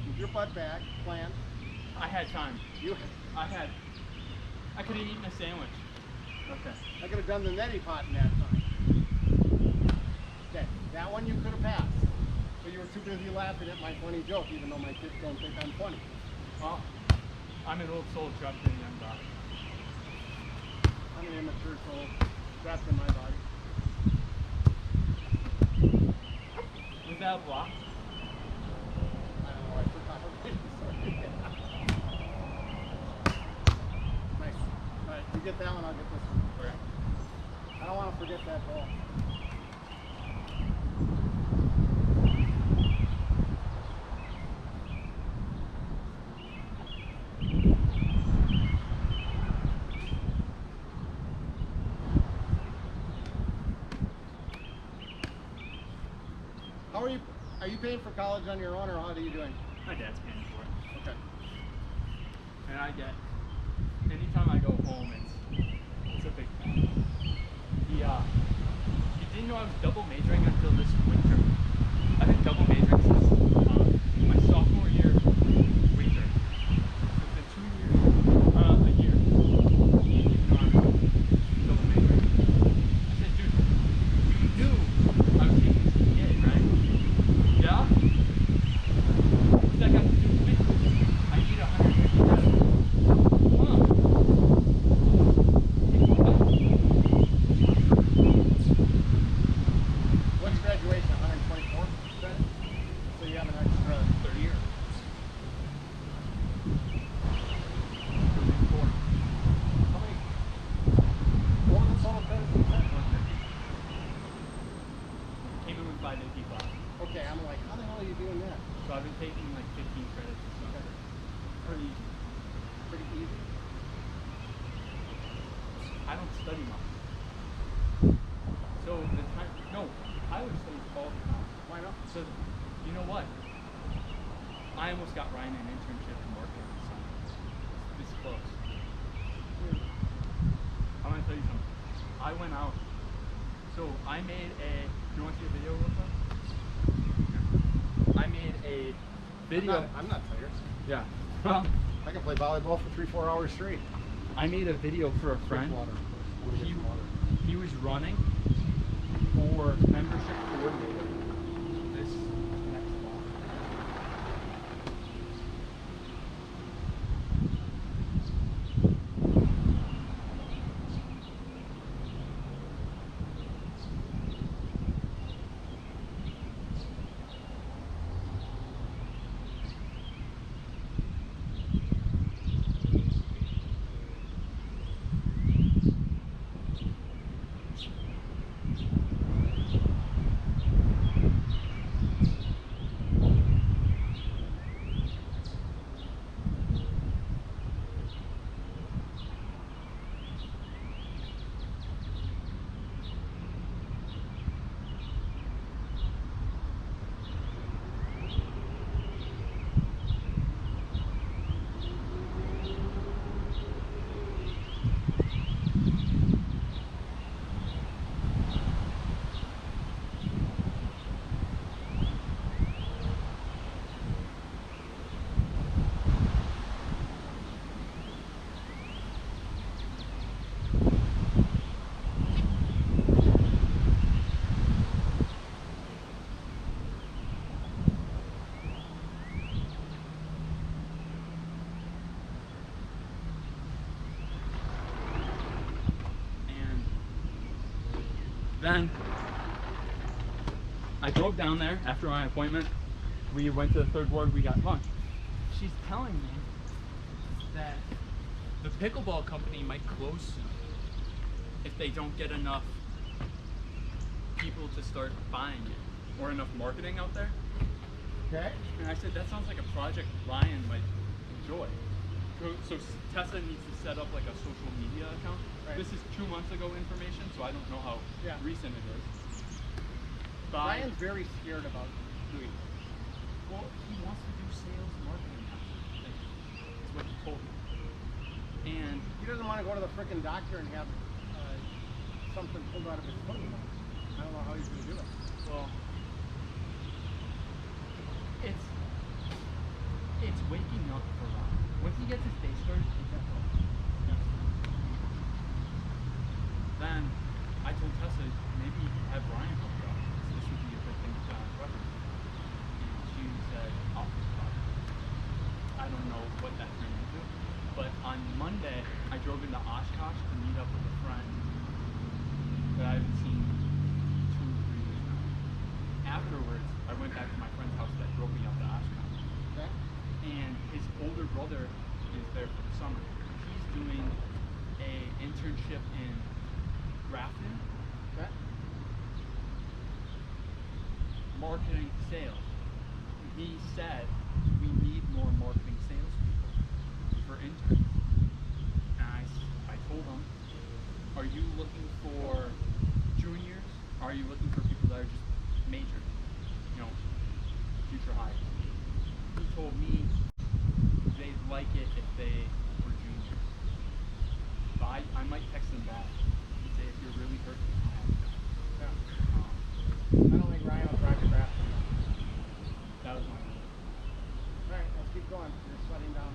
Keep your butt back, plant. I had time. You, I could have eaten a sandwich. Okay. I could have done the neti pot in that time. Okay, that one you could have passed. But you were too busy laughing at my funny joke, even though my kids don't think I'm funny. Well, I'm an old soul trapped in a young body. I'm an immature soul trapped in my body. Was that a block? I don't know, I forgot already. Sorry. Nice. Alright, you get that one, I'll get this one. Okay. I don't want to forget that ball. How are you paying for college on your own, or how are you doing? My dad's paying for it. Okay. And I get, anytime I go home, it's a big thing. He didn't know I was double majoring until this winter. I've been double majoring since my sophomore year winter. It's been 2 years, a year. You know, I'm double majoring. I said, dude, you knew I was taking CPA, right? Yeah? What's that got to do with me? I need 150 credits. Come on. What's graduation? 150? study now. So the time, no, Tyler studies all the time. Why not? So, you know what? I almost got Ryan an internship in marketing this summer. This close. I'm gonna tell you something. I went out. So I made a. Do you want to see a video real quick? I made a video. I'm not tired. Yeah. Well, I can play volleyball for 3-4 hours straight. I made a video for a friend. He was running for membership coordinator this next fall. Then I drove down there after my appointment. We went to the third ward, we got lunch. She's telling me that the pickleball company might close soon if they don't get enough people to start buying it or enough marketing out there. Okay. And I said, that sounds like a project Ryan might enjoy. So Tessa needs to set up like a social media account. Right. This is 2 months ago information, so I don't know how recent it is. But Ryan's very scared about doing this. well, he wants to do sales and marketing now. Like, is what he told me. And He doesn't want to go to the frickin' doctor and have something pulled out of his foot. I don't know how he's going to do it. well, it's waking up for Ryan. Once he gets his day started, he's at home. Then I told Tessa, maybe have Ryan help you out. This would be a good thing to put on his record. And she said, I'll think about it. I don't know what that turned into. But on Monday, I drove into Oshkosh to meet up with a friend that I haven't seen 2 or 3 years now. Afterwards, I went back to my friend's house that drove me up to Oshkosh. Okay. And his older brother is there for the summer. He's doing a internship in Grafton, Okay. marketing sales. He said we need more marketing salespeople for interns. And I told him, are you looking for juniors? Are you looking for people that are just majors? You know, future hires. He told me they'd like it if they were juniors. But I might text them back and say, if you're really hurting, I'll have to. Yeah. I don't think Ryan will drive to Grafton. That was my Alright, let's keep going. You're sweating down.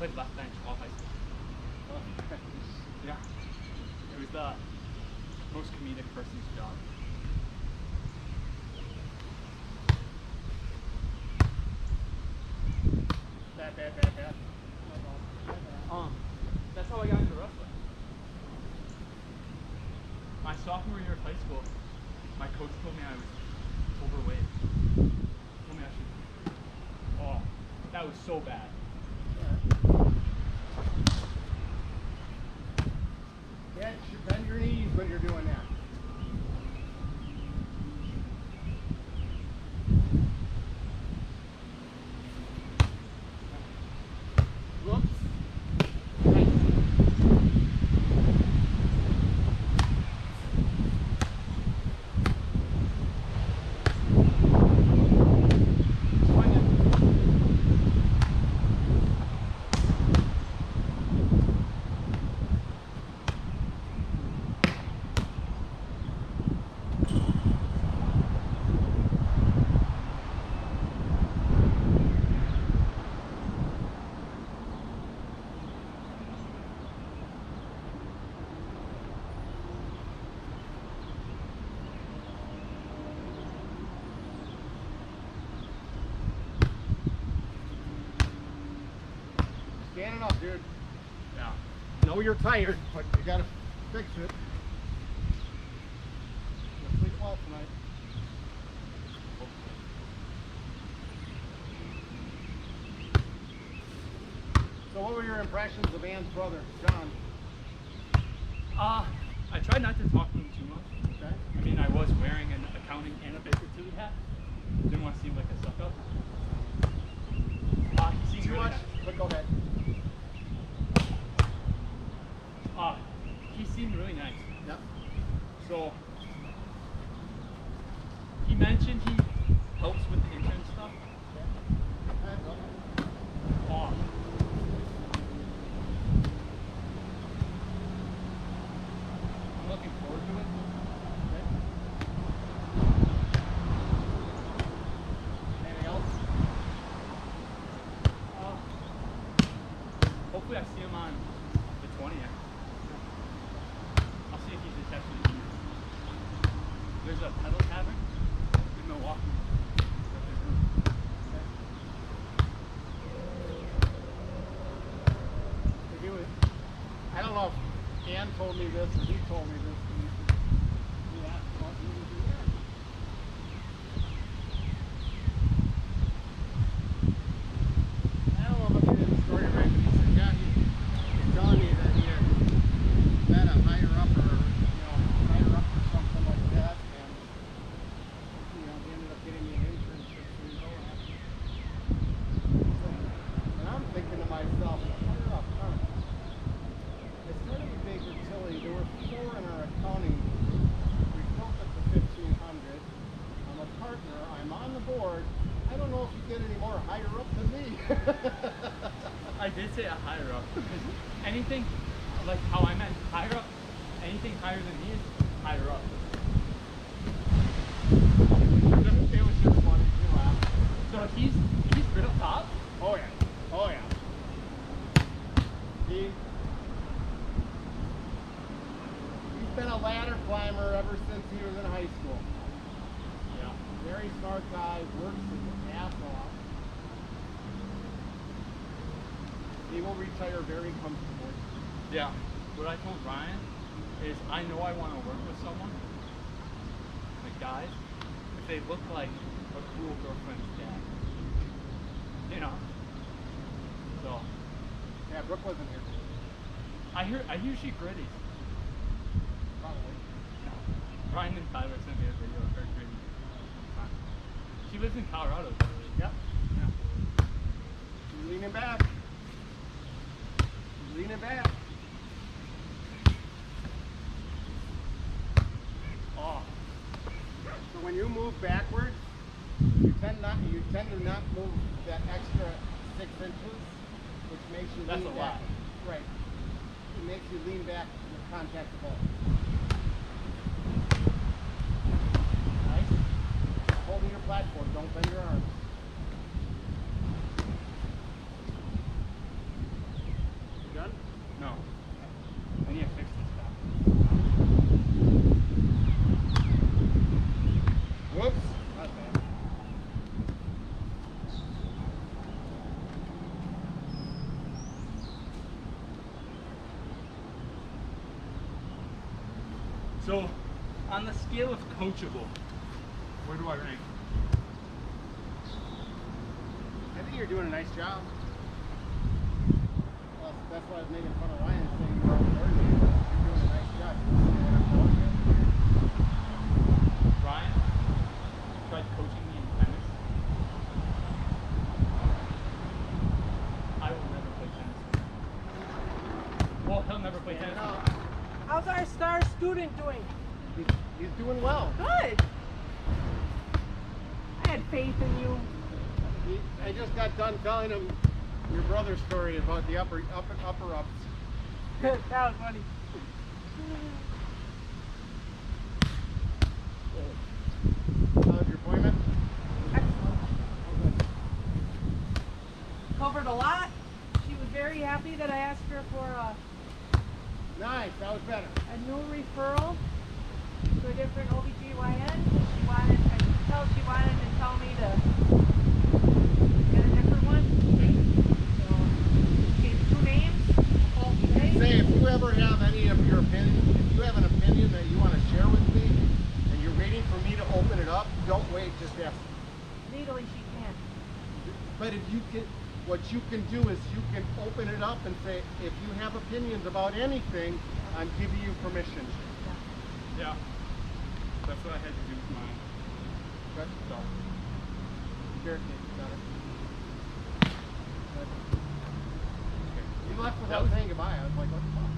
played left bench all high school. Yeah. It was the most comedic person's job. Bad. That's how I got into wrestling. My sophomore year of high school, my coach told me I was overweight. Told me I should. Oh, that was so bad. Yeah, you should bend your knees when you're doing that. Whoops. Nice. Swing it. Standing up, dude. Yeah. Know you're tired, but you gotta fix it. You'll sleep well tonight. So what were your impressions of Ann's brother, John? I tried not to talk to him too much. Okay. I mean, I was wearing an accounting and a Baker Tilly hat. Didn't want to seem like a suck up. He seemed Too really much, nice. but go ahead. He seemed really nice. Yep. So he mentioned he helps with the intern stuff. Oh. I'm looking forward to it. Anything else? Hopefully I see him on the 20th. I'll see if he's actually here. There's a pedal tavern in Milwaukee. I don't know if Ann told me this or he told me this. But he asked about you to do that. I don't know if I get the story right, but he said, yeah, he's telling me that he had met a higher up or, higher up or something like that, and, he ended up getting me an internship, so he's going after. And I'm thinking to myself, higher up, huh? I started with Baker Tilly. There were 4 in our accounting. We built it to 1,500. I'm a partner. I'm on the board. I don't know if you get any more higher up than me. I did say a higher up because anything like how I meant higher up, anything higher than me is higher up. It was just funny. We laughed. So he's real top. Oh yeah. Oh yeah. He's been a ladder climber ever since he was in high school. Yeah. Very smart guy, works his ass off. He will retire very comfortably. Yeah. What I told Ryan is I know I want to work with someone, like guys, if they look like a cool girlfriend's dad. You know? So, Yeah, Brooke wasn't here. I hear she gritty. Probably. No. Ryan and Tyler sent me a video of her gritty. She lives in Colorado. Though. Yep. Yeah. She's leaning back. She's leaning back. Oh. So when you move backwards, you tend to not move that extra 6 inches, which makes you That's lean a back. lot. Right. It makes you lean back with contact the ball. Nice. Holding your platform, don't bend your arms. So, on the scale of coachable, where do I rank? I think you're doing a nice job. Well, that's why I was making fun of Ryan saying you're coordinated. You're doing a nice job. You know what I'm telling you. Ryan tried coaching me in tennis. I will never play tennis. Well, he'll never play tennis. No, How's our star student doing? he's doing well. Good. I had faith in you. I just got done telling him your brother's story about the upper ups. That was funny. How was your appointment? Excellent. Covered a lot. She was very happy that I asked her for Nice, that was better. a new referral to a different OBGYN. She wanted, I could tell she wanted to tell me to get a different one. So, she gave 2 names. Call today. Say, if you ever have any of your opinions, if you have an opinion that you want to share with me, and you're waiting for me to open it up, don't wait, just ask. Legally, she can't. But if you can, what you can do is you can open it up and say, if you have opinions about anything, I'm giving you permission. Yeah. That's what I had to do with mine. Good. So, Here, got it. Good. You left That without was- saying goodbye. I was like, what the fuck?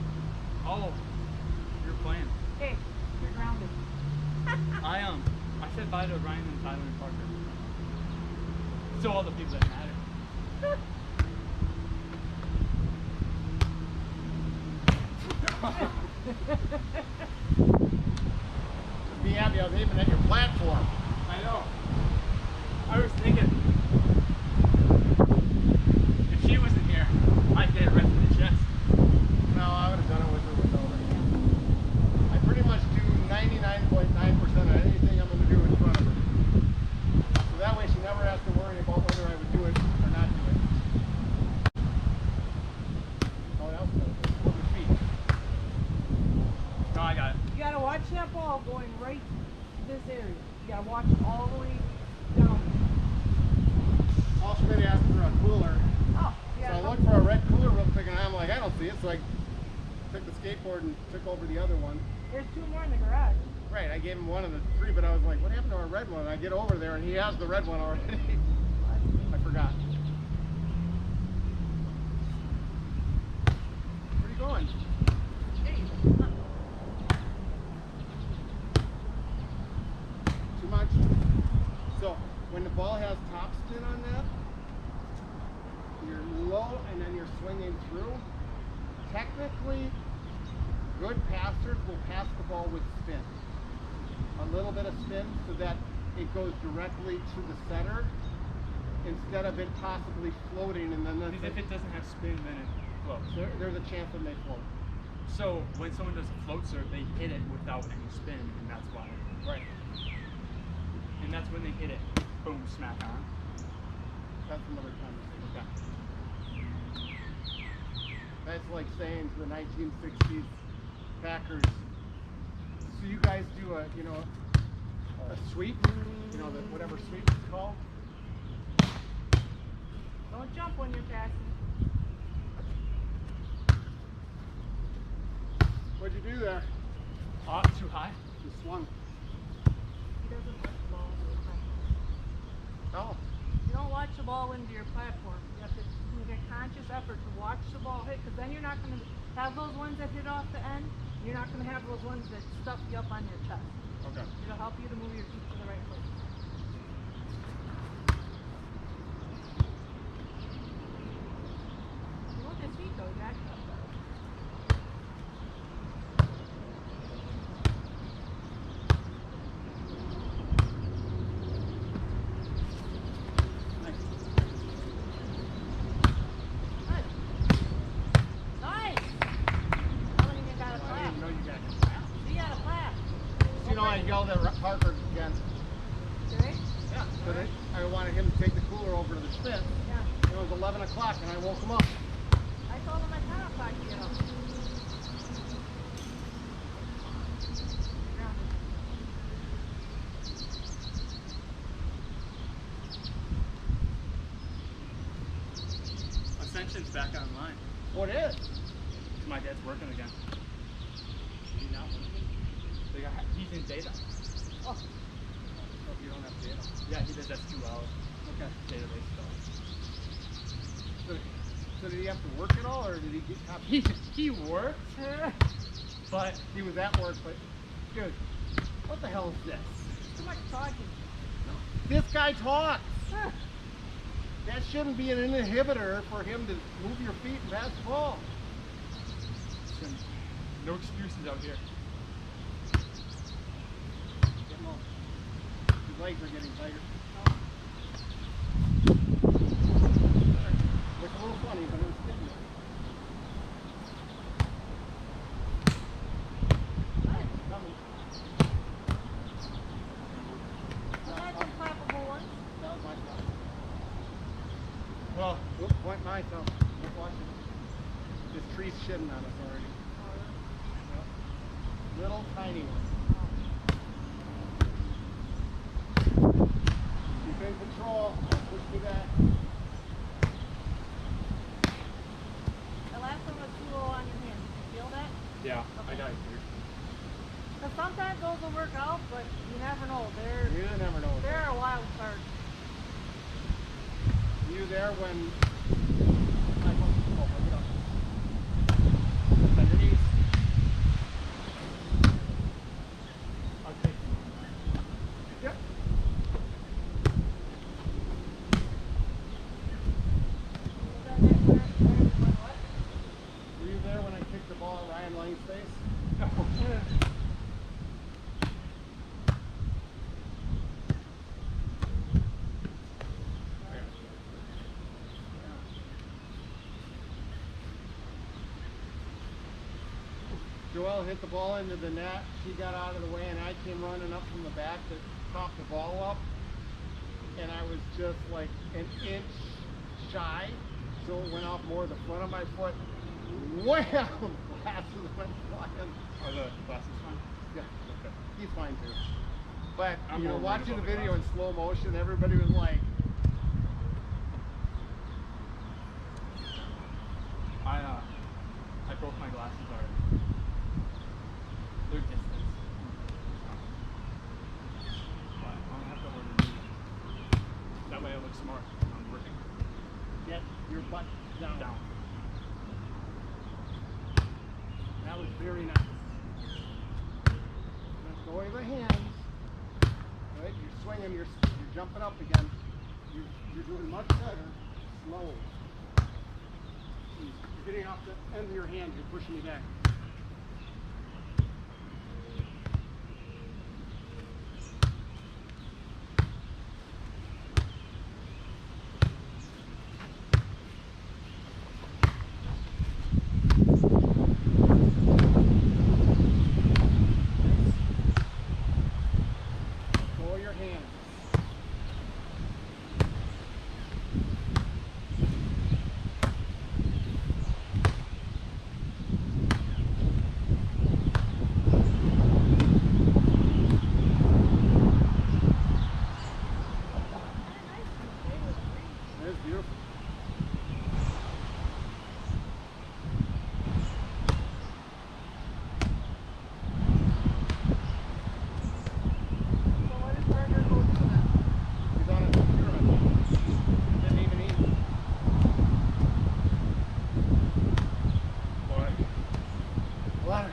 oh, you're playing. Hey, you're grounded. I said bye to Ryan and Tyler and Parker. So all the people that matter. Be happy I was even at your platform. I know. I was thinking, if she wasn't here, I'd get it right to the chest. No, I would have done it with her with over. I pretty much do 99.9% of anything I'm going to do in front of her. So that way she never has to worry about whether I would do it or not do it. Oh, that was good. Move your feet. No, I got it. You gotta watch that ball going right to this area. You gotta watch it all the way down. All Schmidt asked for a cooler. Oh, So yeah. I looked for a red cooler real quick and I'm like, I don't see it. So I took the skateboard and took over the other one. There's 2 more in the garage. Right, I gave him one of the 3, but I was like, what happened to our red one? And I get over there and he has the red one already. I forgot. Where are you going? Too much? So, when the ball has top spin on that, you're low and then you're swinging through. Technically, good passers will pass the ball with spin. A little bit of spin so that it goes directly to the center instead of it possibly floating and then Because if it doesn't have spin, then it floats. there's a chance it may float. So when someone does a float serve, they hit it without any spin, and that's why. Right. And that's when they hit it, boom, smack on. That's another conversation. Okay. That's like saying to the 1960s Packers, so you guys do a sweep, whatever sweep is called. Don't jump when you're passing. What'd you do there? Too high? You swung. He doesn't watch the ball into the platform. Oh, You don't watch the ball into your platform. You have to make a conscious effort to watch the ball hit, because then you're not going to have those ones that hit off the end. You're not going to have those ones that stuff you up on your chest. okay. It'll help you to move your feet to the right place. Look at his feet though, Jack. Good. Nice. I don't even got a I clap. didn't know you got a clap. You got a clap. You know, I yelled at Parker again. transmission's back online. What is? My dad's working again. He not working? He's in data. Oh. So you don't have data. Yeah, he does SQL Okay. database stuff. So did he have to work at all, or did he get copy? He worked, but He was at work, but dude, what the hell is this? Too much talking. This guy talks. That shouldn't be an inhibitor for him to move your feet and pass the ball. no excuses out here. Get him off. His legs are getting tighter. Looks a little funny, but it was getting there. Coming. Well, that's some clappable ones. That was my thought. Well, Oops, point my thumb. Let's watch it. This tree's shitting on us already. Little tiny one. Keep in control. Push me back. The last one was too low on your hand. Did you feel that? yeah, I got it here. Because sometimes those will work out, but you never know. They're You never know. they're a wild card. You there when I go, oh, bring it up. Underneath. I'll take it. Yep. What? Were you there when I kicked the ball at Ryan Lane's face? Joelle hit the ball into the net. She got out of the way, and I came running up from the back to pop the ball up. And I was just like an inch shy, so it went off more the front of my foot. Wham! Glasses went flying. Are the glasses fine? Yeah, Okay. he's fine too. But I'm you know, more worried watching the about the video in glasses. slow motion, everybody was like, I broke my glasses already. They're distance. But I don't have to order new. That way I look smart when I'm working. "Get your butt down." Down. That was very nice. Let go of the hands. Right, you're swinging. You're jumping up again. You're doing much better. Slow. You're getting off the end of your hand. You're pushing me back. Go of your hands. That is beautiful. So what did Parker go do then? He's on a pyramid. Didn't even eat. Boy. Water.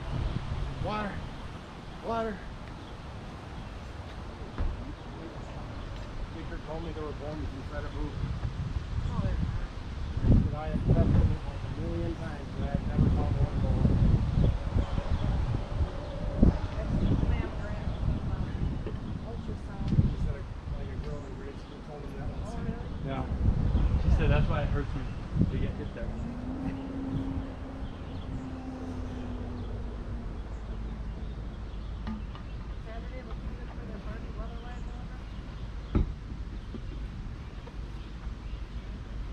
Water. Water. Baker told me there were bones inside a boot. Oh, there's That I have tested it like a million times, but I've never found one bone. that's the mammogram. Ultrasound. Just had like a girl in grade school told me that Oh, once. really? Yeah. She said that's why it hurts me to get hit there. Saturday looking good for their party weather-wise, however?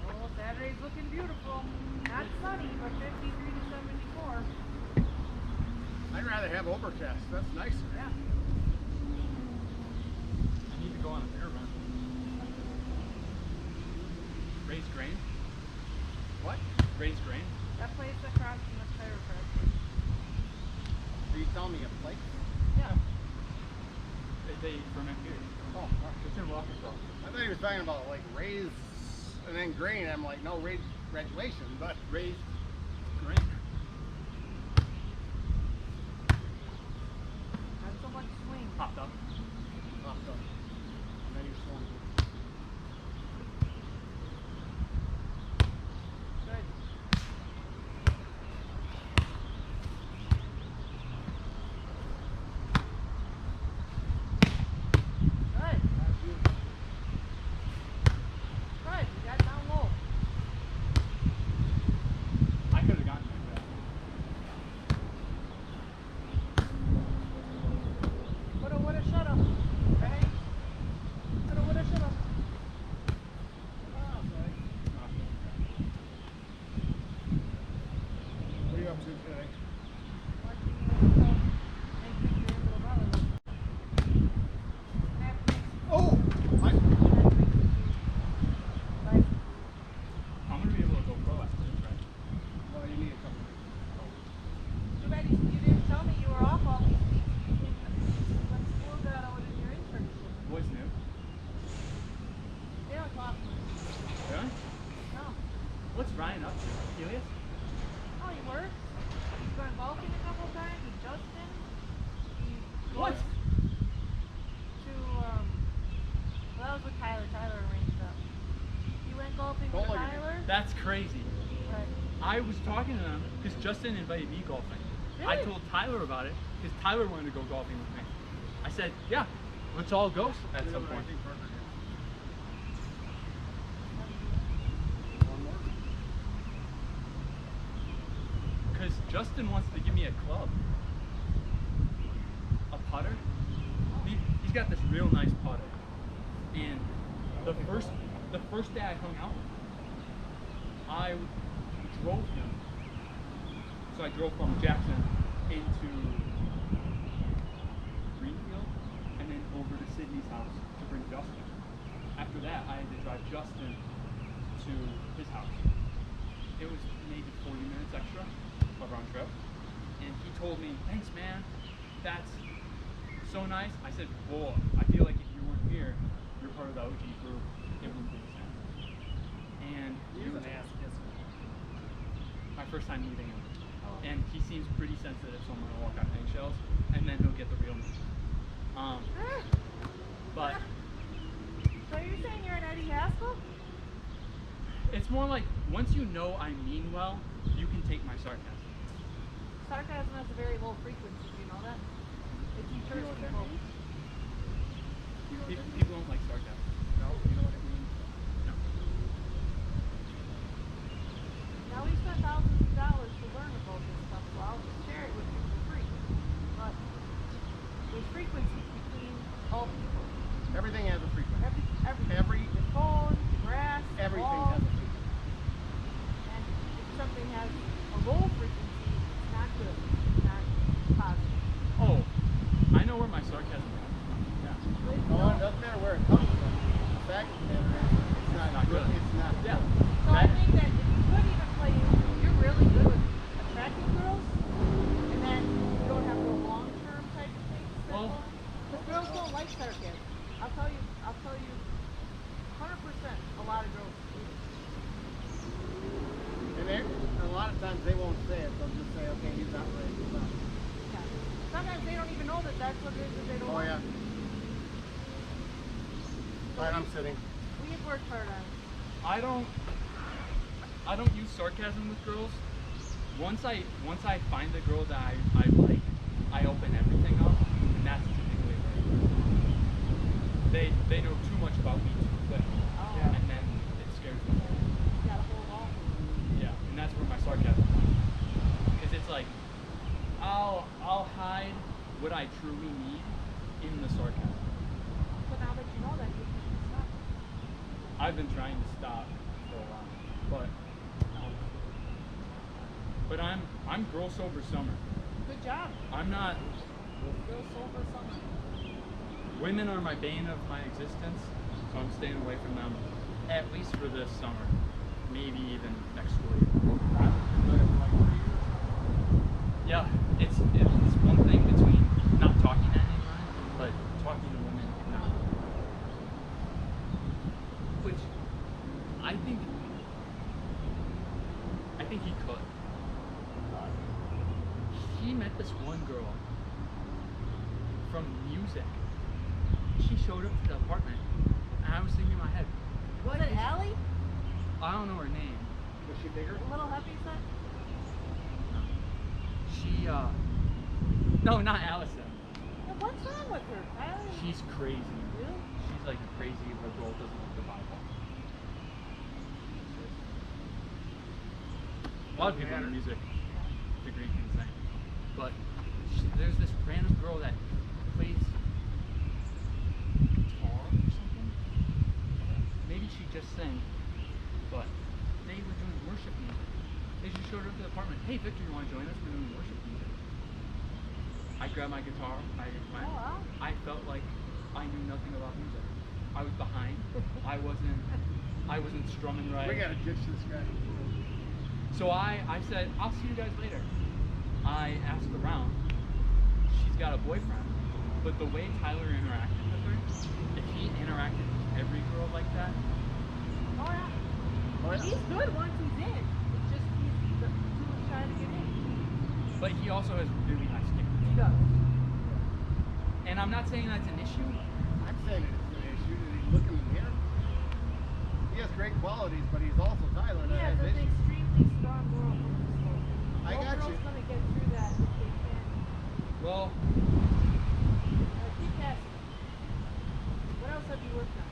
Oh, Saturday's looking beautiful. Not sunny, but 53 to 74. I'd rather have overcast. That's nicer. Yeah. I need to go on a bear run. Raised grain? What? Raised grain? That place across from the chiropractor. Are you telling me a plate? Yeah. They ferment beer. Oh, It's in Waukesha. I thought he was talking about like raised and then grain. I'm like, no, raised graduation, but Raised grain. Not so much swing. Popped up. popped up. And then you're swung. Good. Good. Good. You got down low. I could have gotten like that. Coulda, woulda, shoulda. Right? Coulda, woulda, shoulda. Oh, sorry. What are you up to today? Watching you go make picture into a brother. That makes Oh! I, like, I'm gonna be able to go pro after this, right? well, you need a couple. too bad you didn't tell me you were off all these weeks. When school got out in your internship. Boys new. They don't talk to me. Really? No. What's Ryan up to? Helios? Oh, he works. He's gone golfing a couple times with Justin. He What? goes to, well, that was with Tyler. Tyler arranged that. He went golfing Don't with look at me. Tyler. That's crazy. Right. I was talking to them because Justin invited me golfing. I Really? told Tyler about it because Tyler wanted to go golfing with me. I said, yeah, let's all go at You know some what I point. think Parker did? One more? Because Justin wants to give me a club. A putter. He's got this real nice putter. And the first day I hung out with him, I drove him. So I drove from Jackson into Greenfield and then over to Sydney's house to bring Justin. After that, I had to drive Justin to his house. It was maybe 40 minutes extra of round trip. And he told me, thanks man, that's so nice. I said, well, I feel like if you weren't here, you're part of the OG group, it wouldn't be the same. And He's an ass kisser. my first time meeting him. And he seems pretty sensitive, so I'm gonna walk on eggshells, and then he'll get the real me. But So you're saying you're an Eddie Haskell? it's more like once you know I mean well, you can take my sarcasm. Sarcasm has a very low frequency. Do you know that? It deters people. People don't like sarcasm. No, you know what it means? No. Now we spent thousands of dollars to learn about this stuff, so I'll just share it with you for free. But there's frequencies between all people. Everything has a frequency. Every your phone, your grass, Everything walls, has a frequency. and if something has a low frequency, it's not good. It's not positive. Oh, I know where my sarcasm comes from. Yeah. No, it doesn't matter where it comes from. The fact of the matter is, it's not, Not good. good. It's not Yeah. good. So I think that if you could even play, you're really good with attracting girls, and then you don't have no long-term type of things. Well- Because girls don't like sarcasm. I'll tell you, 100%. A lot of girls. And a lot of times they won't say it. They'll just say, okay, he's not right. He's not. Yeah. Sometimes they don't even know that that's what it is that they don't Oh, like. yeah. Alright, I'm sitting. We have worked hard on it. I don't use sarcasm with girls. Once I find the girl that I like, I open everything up, and that's typically where they know too much about me too quick, Oh. and then it scares them. You gotta hold on. Yeah, and that's where my sarcasm comes. Because it's like I'll hide what I truly need in the sarcasm. So now that you know that, you can stop. I've been trying to stop for a while, but I'm girl sober summer. Good job. I'm not. Real sober summer. Women are my bane of my existence, so I'm staying away from them at least for this summer. maybe even next school year. I've been doing it for like 3 years. Yeah, it's one thing between not talking to anyone, but talking to women and not. Which I think he could. He met this one girl from music. She showed up to the apartment, and I was thinking in my head, Was it Allie? I don't know her name. Was she bigger? The little heavy set? She, no, not Allison. Yeah, what's wrong with her? Allie? She's crazy. Really? She's like crazy liberal, doesn't like the Bible. A lot of people in the music degree can sing. But there's this random girl that plays guitar or something. Maybe she just sang, but they were doing worship music. They just showed up to the apartment. Hey, Victor, you want to join us? We're doing worship music. I grabbed my guitar. I went. Oh, wow. I felt like I knew nothing about music. I was behind. I wasn't strumming right. We gotta ditch this guy. So I said, I'll see you guys later. I asked around. She's got a boyfriend. But the way Tyler interacted with her, if he interacted with every girl like that, Oh, yeah. Oh, yeah. He's good once he's in. It's just he's too shy to get in. but he also has really high standards. He does. And I'm not saying that's an issue. I'm saying it's an issue. Did he look in the mirror? He has great qualities, but he's also Tyler. He That has has an issues. extremely strong moral compass. I No got girl's you. gonna get through that if they can. Well, Keep passing. What else have you worked on?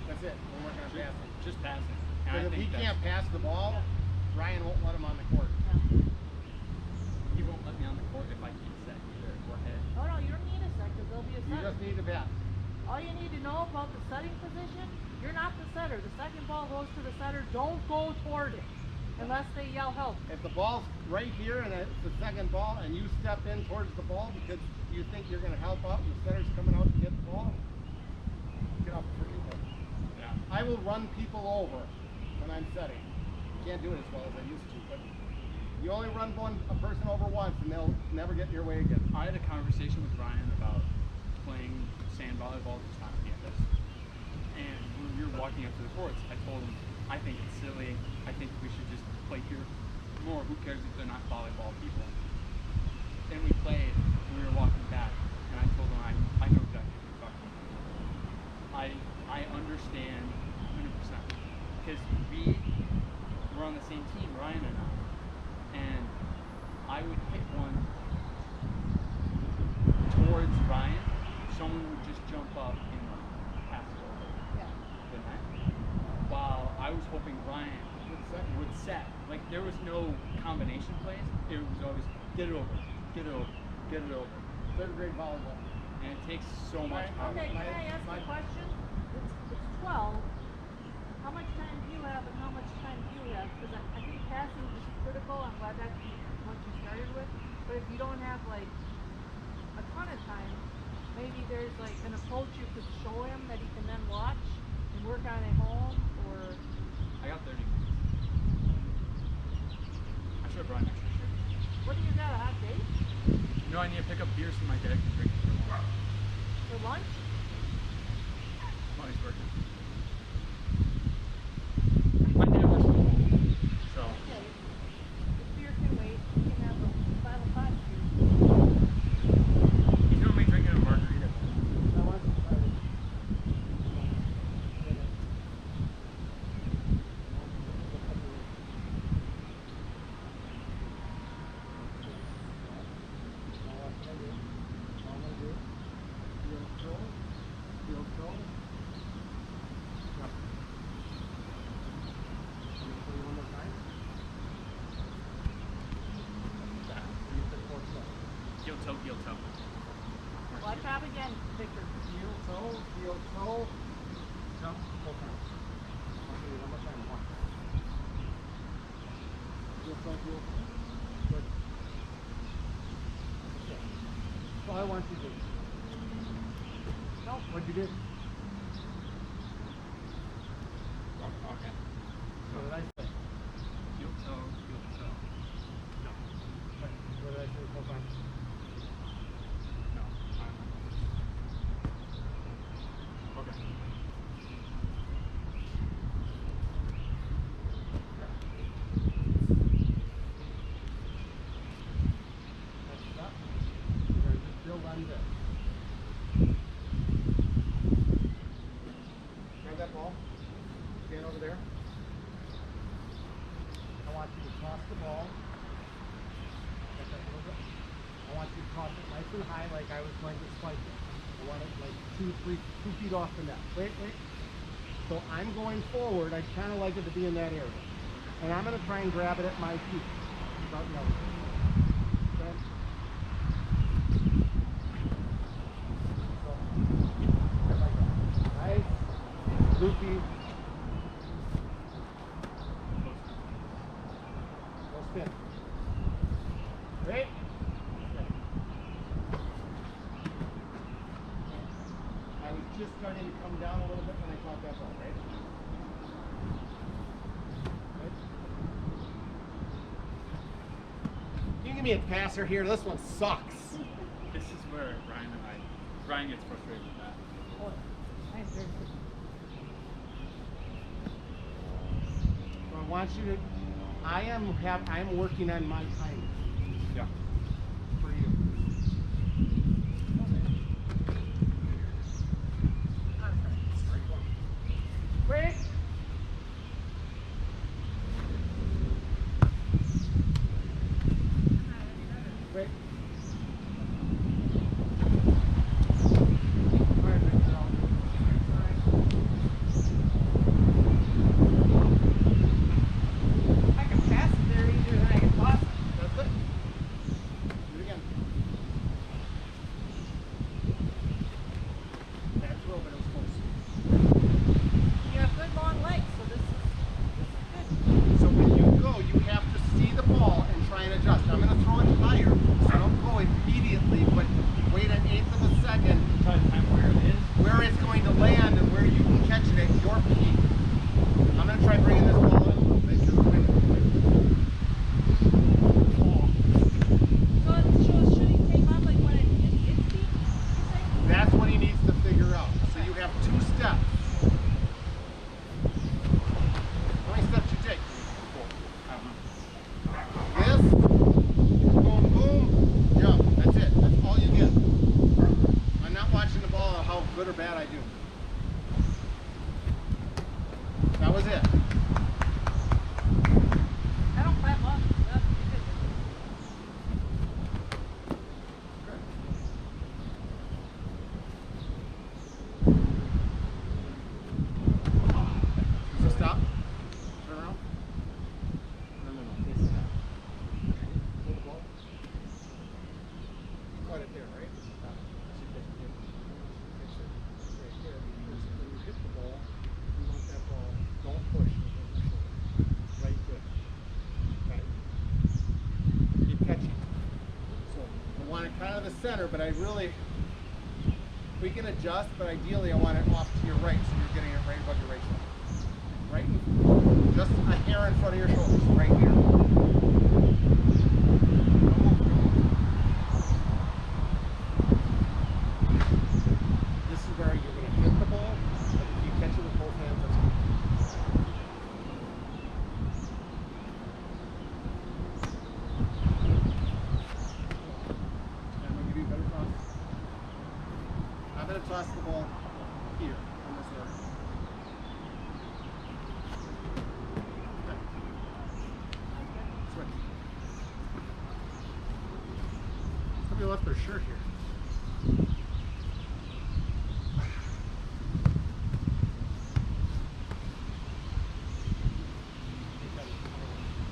That's it. We're working on passing. just passing. And I Because if he think can't pass the ball, Ryan won't let him on the court. he won't let me on the court if I can't set either or hit. Oh no, you don't need a set because there'll be a You setter. just need to pass. All you need to know about the setting position, you're not the setter. The second ball goes to the setter. Don't go toward it unless they yell help. If the ball's right here and it's the second ball and you step in towards the ball because you think you're going to help out and the setter's coming out to get the ball, get off the freaking court. Yeah. I will run people over when I'm setting. Can't do it as well as I used to, but you only run a person over once and they'll never get in your way again. I had a conversation with Ryan about playing sand volleyball this time campus. And when we were walking up to the courts, I told him, I think it's silly. I think we should just play here more. Who cares if they're not volleyball people? Then we played, and we were walking back, and I told him, I know exactly what you're talking about. I understand 100%. Because we were on the same team, Ryan and I. And I would hit one towards Ryan, someone would just jump up and pass it over Yeah. the net. While I was hoping Ryan would set. Like there was no combination plays. It was always get it over, get it over, get it over. Third grade volleyball. And it takes so much Right. time. Okay, can I ask a question? It's 12. How much time do you have and how much time do you have? Because I think passing is critical. I'm glad that's what you started with. But if you don't have like a ton of time, maybe there's like an approach you could show him that he can then watch and work on at home, or I got 30 minutes. I should have brought an extra shirt. what do you got, a hot date You know I need to pick up beers so my dad can drink it for lunch. for lunch? While he's working. My dad works from home. So Okay. The beer can wait. You can have a 5 o'clock beer. he's normally drinking a margarita. I want to try it. Heel toe, heel toe. Watch out again, Victor. Heel toe, heel toe. Toe, full time. Heel toe, heel toe. Good. So I want you to. No. What'd you do? Okay. So did I say? and high like I was going to spike it. I want it like 2 feet off the net. Wait. So I'm going forward. I kind of like it to be in that area. And I'm going to try and grab it at my feet. Without yelling. Okay? So, like that. Nice. Loopy. Go spin. Right? I was just starting to come down a little bit when I caught that ball, right? Can you give me a passer here? This one sucks. This is where Ryan gets frustrated with that. Oh, nice, very good. So I want you to. I am working on my timing Yeah. for you. Break. Wait. All right, bring it out. I can pass it there easier than I can toss it. That's it. Do it again. That's a little bit of close. You have good long legs, so this is good. So when you go, you have to see the ball and try and adjust. I'm going to throw it higher, so don't go immediately, but wait an eighth of a second Try to time where it is. where it's going to land and where you can catch it at your peak. I'm going to try bringing this ball in a little bit. Just wait. So should he take off like when it hits feet? You say? That's what he needs to figure out. So you have 2 steps. How many steps you take? I don't know. This, boom, boom, jump. That's it. That's all you get. I'm not watching the ball on how good or bad I do. That was it. I don't clap up. That's good. So stop. Turn around. No. Face it out. Hold the ball. Caught it there, right? See if you can fix it right there, because when you hit the ball, you want that ball. Don't push. Right there. Okay. Keep catching. So I want it kind of the center, but I really. We can adjust, but ideally I want it off to your right, so you're getting it right above your right shoulder. Right in, just a hair in front of your shoulders, right here. Don't move. This is where you're going to hit the ball, but if you catch it with both hands, that's good. I'm going to give you a better toss. I'm going to toss the ball here in this area. Okay. Switch. Somebody left their shirt here.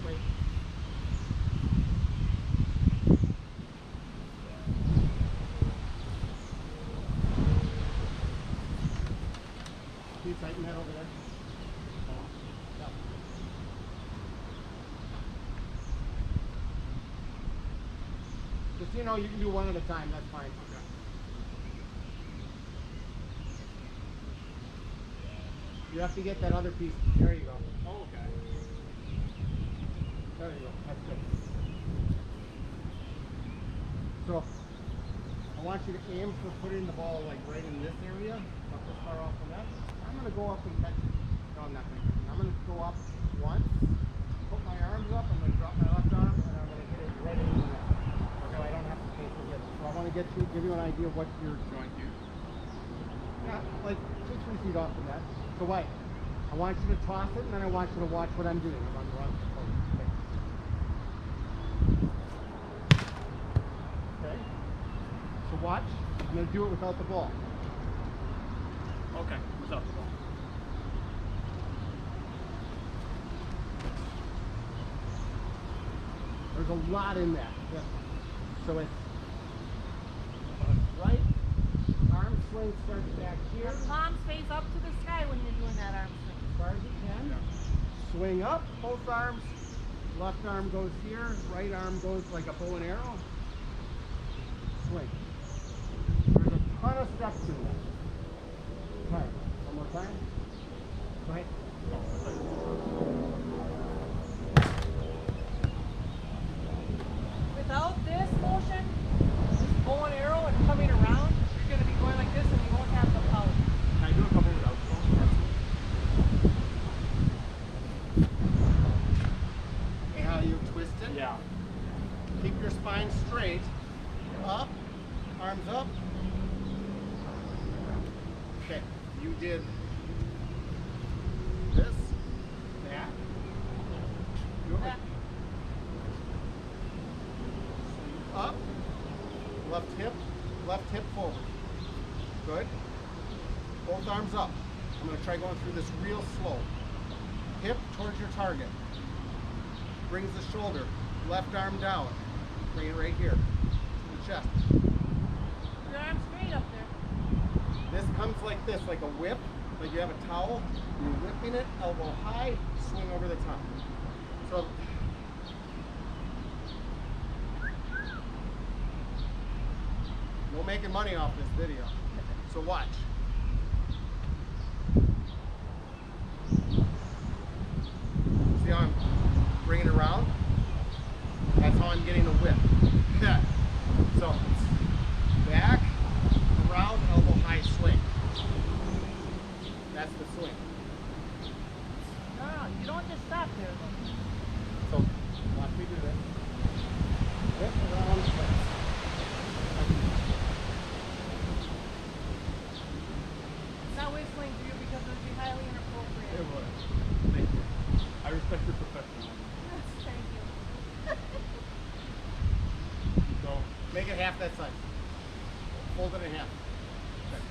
Wait. Can you tighten that over there? No. Just so you know, you can do one at a time, that's fine. Okay. You have to get that other piece. There you go. Oh, okay. There you go. That's good. So, I want you to aim for putting the ball like right in this area, not this far off the net. I'm going to go up and catch it. No, I'm not going to. I'm going to go up once, put my arms up, I'm going to drop my left arm, and I'm going to hit it right in the net. So I don't have to face it. So I want to give you an idea of what you're Joint here. yeah, like 2-3 feet off the net. So wait, I want you to toss it, and then I want you to watch what I'm doing. I'm on the run. Okay. Watch. I'm gonna do it without the ball. Okay, without the ball. There's a lot in that. Yeah. So it's right. Arm swing starts back here. Your palms face up to the sky when you're doing that arm swing. As far as you can. Swing up, both arms. Left arm goes here. Right arm goes like a bow and arrow. Swing. There's a ton of steps in this. Try it. One more time. Right. Without this motion, this bow and arrow and coming around, you're going to be going like this and you won't have the power. Can I do a couple without the ball? Okay, how you twist it? Yeah. Keep your spine straight. Up. Arms up. Okay. You did this. That. Do it. That. Up. Left hip forward. Good. Both arms up. I'm going to try going through this real slow. Hip towards your target. Brings the shoulder. Left arm down. Bring it right here. The chest. Your arm straight up there. This comes like this, like a whip. Like you have a towel. You're whipping it, elbow high, swing over the top. So no making money off this video. So watch. See how I'm bringing it around? That's how I'm getting the whip. Yeah. So back, around, elbow high swing. That's the swing. No, you don't just stop there though. So watch me do this. Whip around, swing. It's not whistling to you because it would be highly inappropriate. It was. Thank you. I respect your professionalism. Thank you. So, Make it half that size. Fold it in half. Okay.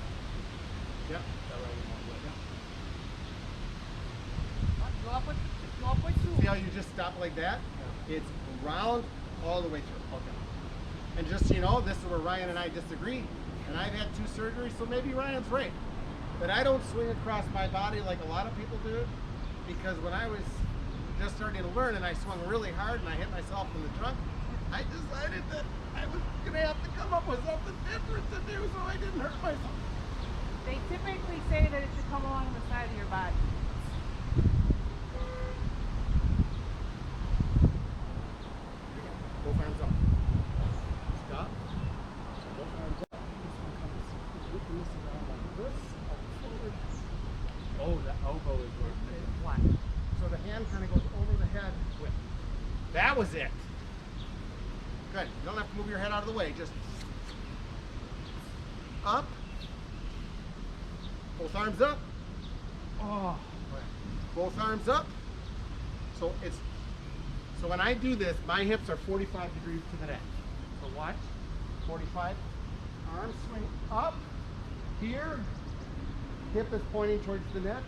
Yep. that way we won't do it. Go up with two. See how you just stop like that? It's round all the way through. Okay. And just so you know, this is where Ryan and I disagree. And I've had 2 surgeries, so maybe Ryan's right. But I don't swing across my body like a lot of people do, because when I was just starting to learn and I swung really hard and I hit myself in the trunk, I decided that I was gonna have to come up with something different to do so I didn't hurt myself. They typically say that it should come along the side of your body. Both arms up. Stop. Both arms up. This one comes whipping this around like this, up forward. Oh, the elbow is where it's made. Flat. So the hand kind of goes over the head. Whip. That was it. Good. You don't have to move your head out of the way. Just up. Both arms up. Oh. Both arms up. So when I do this, my hips are 45 degrees to the net. So watch. 45. Arm swing up. Here. Hip is pointing towards the net.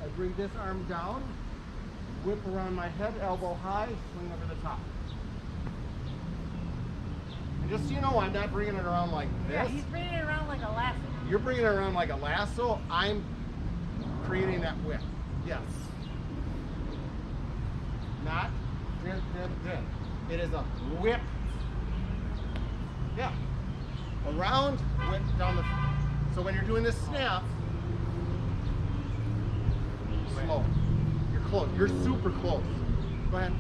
I bring this arm down. Whip around my head, elbow high, swing over the top. And just so you know, I'm not bringing it around like this. Yeah, he's bringing it around like a lasso. You're bringing it around like a lasso. I'm creating that whip. Yes. Not dip, dip, dip. It is a whip. Yeah. Around, whip down the. So when you're doing this snap, slow. You're close. You're super close. Go ahead.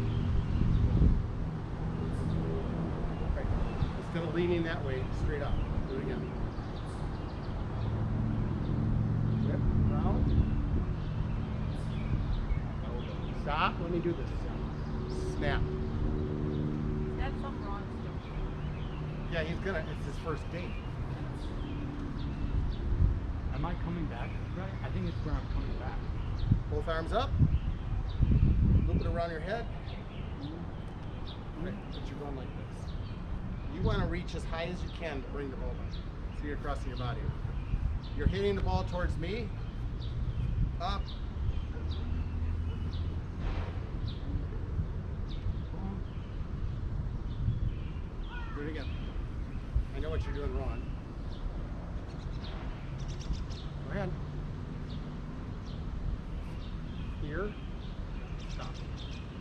Right. Instead of leaning that way, straight up. Do it again. Whip around. Stop. Let me do this. Snap. That's something wrong still. Yeah, he's gonna. It's his first date. Am I coming back? Right? I think it's where I'm coming back. Both arms up. Loop it around your head. Right. But you run like this. You want to reach as high as you can to bring the ball back. So you're crossing your body. You're hitting the ball towards me. Up. Do it again. I know what you're doing wrong. Go ahead. Here. Stop.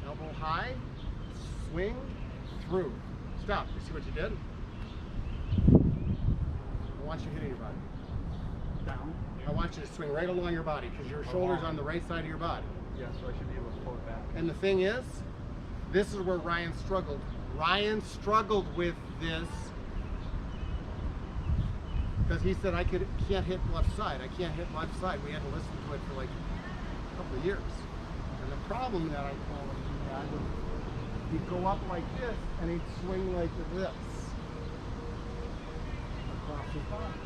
Elbow high. Swing. Through. Stop. You see what you did? I want you hitting your body. Down. I want you to swing right along your body because your shoulder's on the right side of your body. Yeah, so I should be able to pull it back. And the thing is, this is where Ryan struggled. Ryan struggled with this because he said, can't hit left side. I can't hit left side. We had to listen to it for like a couple of years. And the problem that I told him he had was he'd go up like this and he'd swing like this across his body.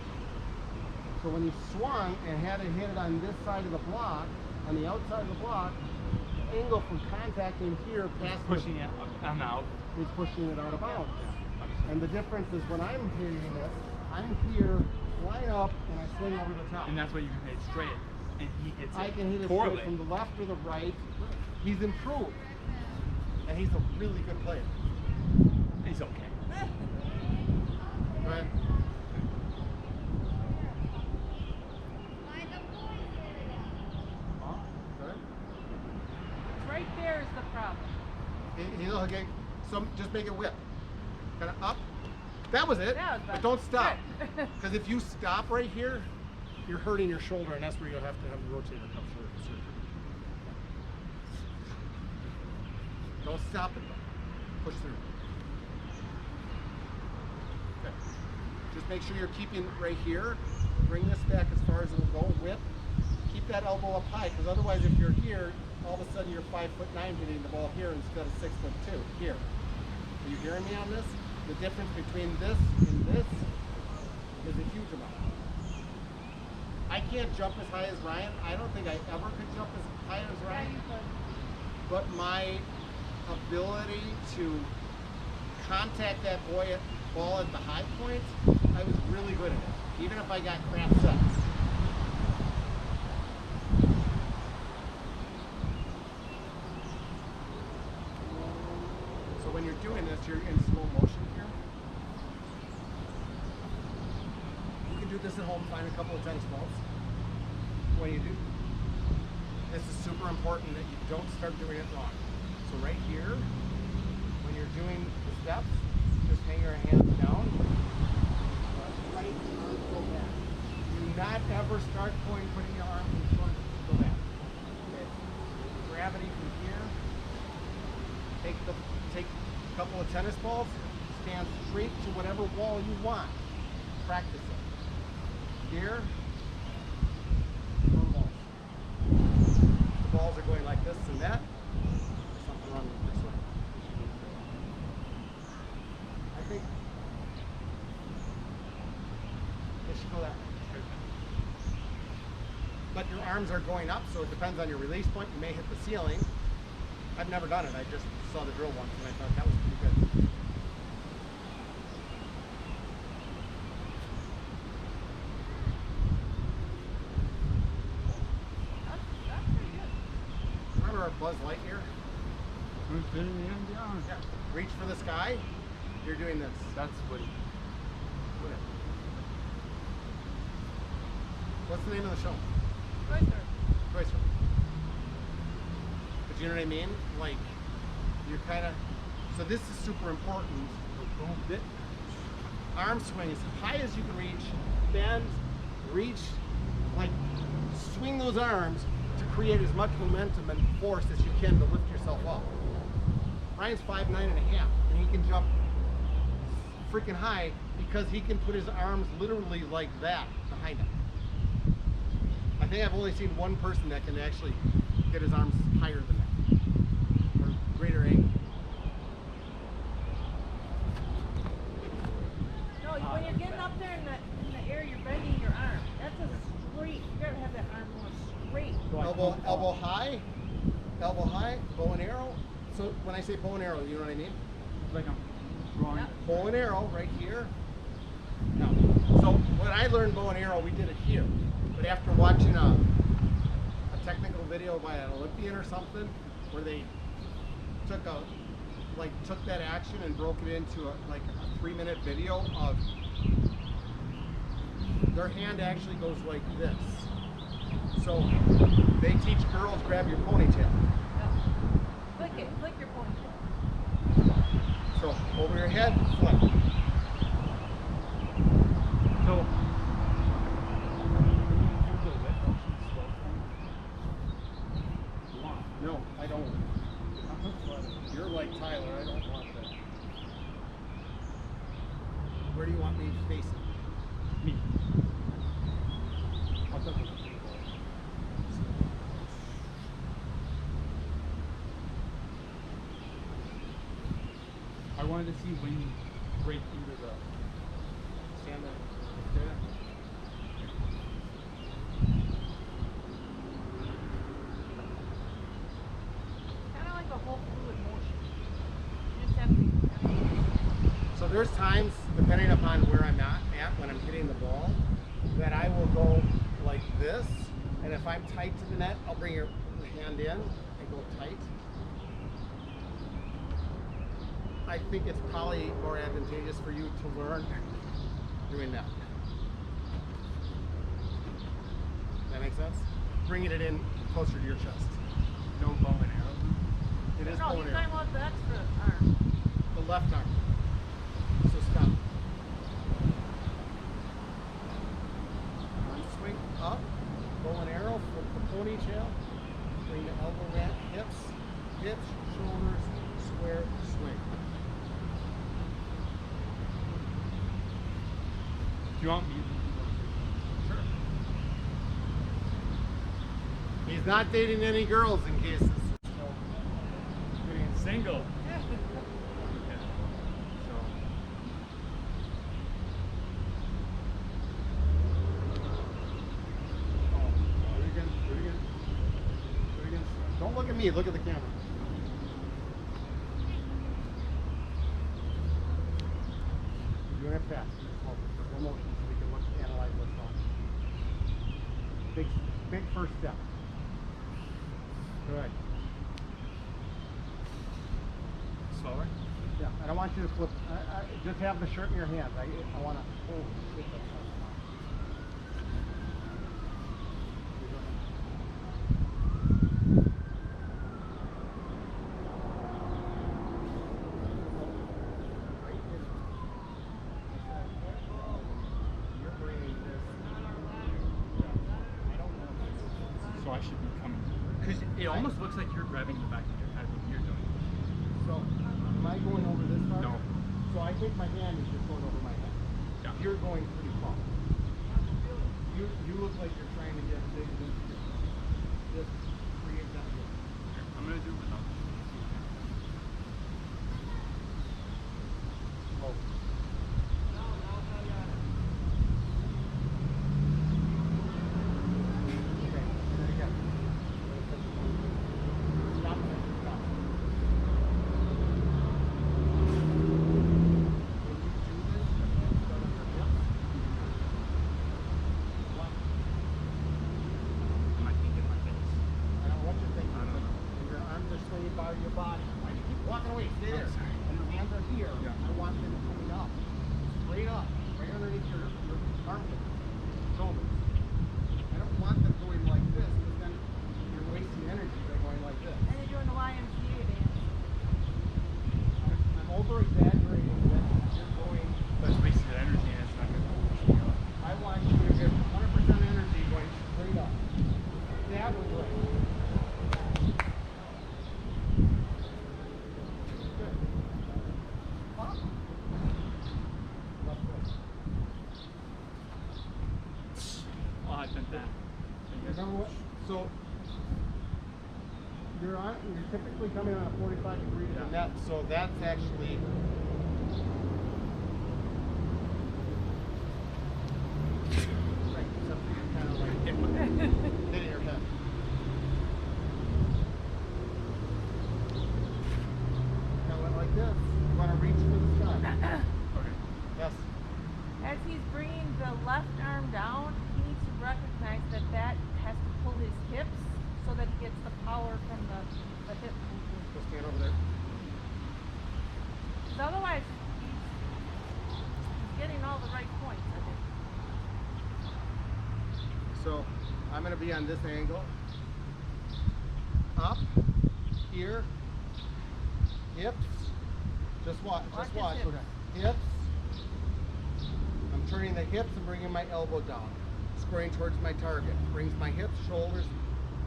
So when he swung and had to hit it on this side of the block, on the outside of the block, the angle from contacting here past Pushing it up and out. is pushing it out of bounds. Yeah. And the difference is when I'm hitting this, I'm here, line up, and I swing over the top. And that's why you can hit it straight. And he hits it I can hit it poorly. straight from the left or the right. He's improved. And he's a really good player. He's okay. Go ahead. Huh? Go ahead. Right there is the problem. He'll okay. So just make it whip. Kind of up. That was it. That was But better. don't stop. Good. Because if you stop right here, you're hurting your shoulder, and that's where you'll have to have the rotator cuff surgery. Don't stop it though. Push through. Okay. Just make sure you're keeping right here. Bring this back as far as it'll go. Whip. Keep that elbow up high, because otherwise, if you're here, all of a sudden you're 5'9" hitting the ball here instead of 6'2" here. Are you hearing me on this? The difference between this and this is a huge amount. I can't jump as high as Ryan. I don't think I ever could jump as high as Yeah, Ryan. you could. But my ability to contact that ball at the high point, I was really good at it, even if I got crap sets. So when you're doing this, you're in slow motion here. You can do this at home, find a couple of tennis balls. When you do, this is super important that you don't start doing it wrong. So right here, when you're doing the steps, just hang your hands down. Right arm go back. Do not ever start putting your arms in front and go back. Okay. Gravity from here. Take a couple of tennis balls, stand straight to whatever wall you want. Practice it. Here. Balls. The balls are going like this and that. There's something wrong with this one. I think it should go that way. But your arms are going up, so it depends on your release point. You may hit the ceiling. I've never done it. I just saw the drill once and I thought that was pretty good. That's pretty good. Remember our Buzz Lightyear? Who's been in the end? Yeah. Reach for the sky. You're doing this. That's what he. Go ahead. What's the name of the show? Toy Story. Toy Story. But you know what I mean? Like, you're kind of. So this is super important. That arm swing as high as you can reach, bend, reach, like swing those arms to create as much momentum and force as you can to lift yourself up. Ryan's 5'9" and a half, and he can jump freaking high because he can put his arms literally like that behind him. I think I've only seen one person that can actually get his arms higher than that, or greater angle. No, when you're getting up there in the air, you're bending your arm. That's a straight. You gotta have that arm going straight. Elbow high, bow and arrow. So when I say bow and arrow, you know what I mean? Like Drawing. Yep. bow and arrow right here. No. So when I learned bow and arrow, we did it here. But after watching a technical video by an Olympian or something, where they took that action and broke it into a 3-minute video of their hand actually goes like this. So they teach girls grab your ponytail. Yep. Flick it. Flick your ponytail. So over your head, flip. So. The width option slow thing? You want it? No, I don't. You're like Tyler, I don't want that. Where do you want me facing? Me. What's up with the people? I wanted to see when you break into the Stand there. Kind of like a whole fluid motion. You just have to. So there's times, depending upon where I'm at when I'm hitting the ball, that I will go like this, and if I'm tight to the net, I'll bring your hand in and go tight. I think it's probably more advantageous for you to learn doing that. That make sense? Bringing it in closer to your chest. no bow and arrow. It is No, bow he's and talking arrow. about the extra arm. The left arm. So stop. Arm swing up, bow and arrow, flip the ponytail, bring the elbow back, hips, shoulders, square, swing. Do you want me to do Sure. He's not dating any girls in case this is still that? Single. Okay. So. Do it again, do it again. Do it again. Don't look at me, look at the camera. You're doing it fast. Slow motion so we can look, analyze what's on. Big first step. Good. Slower. Yeah, I don't want you to flip. Just have the shirt in your hands. I want to. Oh, shit, that's not So I should be coming. Because it almost looks like you're grabbing the back of your head when you're doing it. So, am I going over this far? No. So I think my hand is just going over my head. Yeah. You're going pretty far. You look like you're trying to get big into this. Create that look. I'm going to do it without the shoes. Oh. Okay, and then again. Stop it. Stop. When you do this, your hands start on your hips. One. Am I thinking like this? I don't know what you're thinking. I don't know. And your arms are swinging by your body. Why do you keep walking away? Stay there. sorry. And your hands are here. Yeah. I want them coming up. Straight up. Right underneath your armpit. Shoulders. I don't want them going like this because then you're wasting energy by going like this. And you're doing the YMCA dance. I'm over exaggerating that you're going. That's wasted energy and it's not going to push me up. I want you to get 100% energy going straight up. That was right. Good. Up. Left foot. Oh, I've done that. Remember what? So you're typically coming on a 45 degrees Yeah. and that, so that's actually right, except for you're kind of like hitting your head. Kind of went like this. You want to reach for the sky. left arm down, he needs to recognize that that has to pull his hips so that he gets the power from the hip movement. Go stand over there. Because otherwise, he's getting all the right points, I think. So I'm going to be on this angle. Up, here, hips. Just watch. Just watch. Watch his hips. Okay. Hips. I'm turning the hips and bringing my elbow down, squaring towards my target. Brings my hips, shoulders.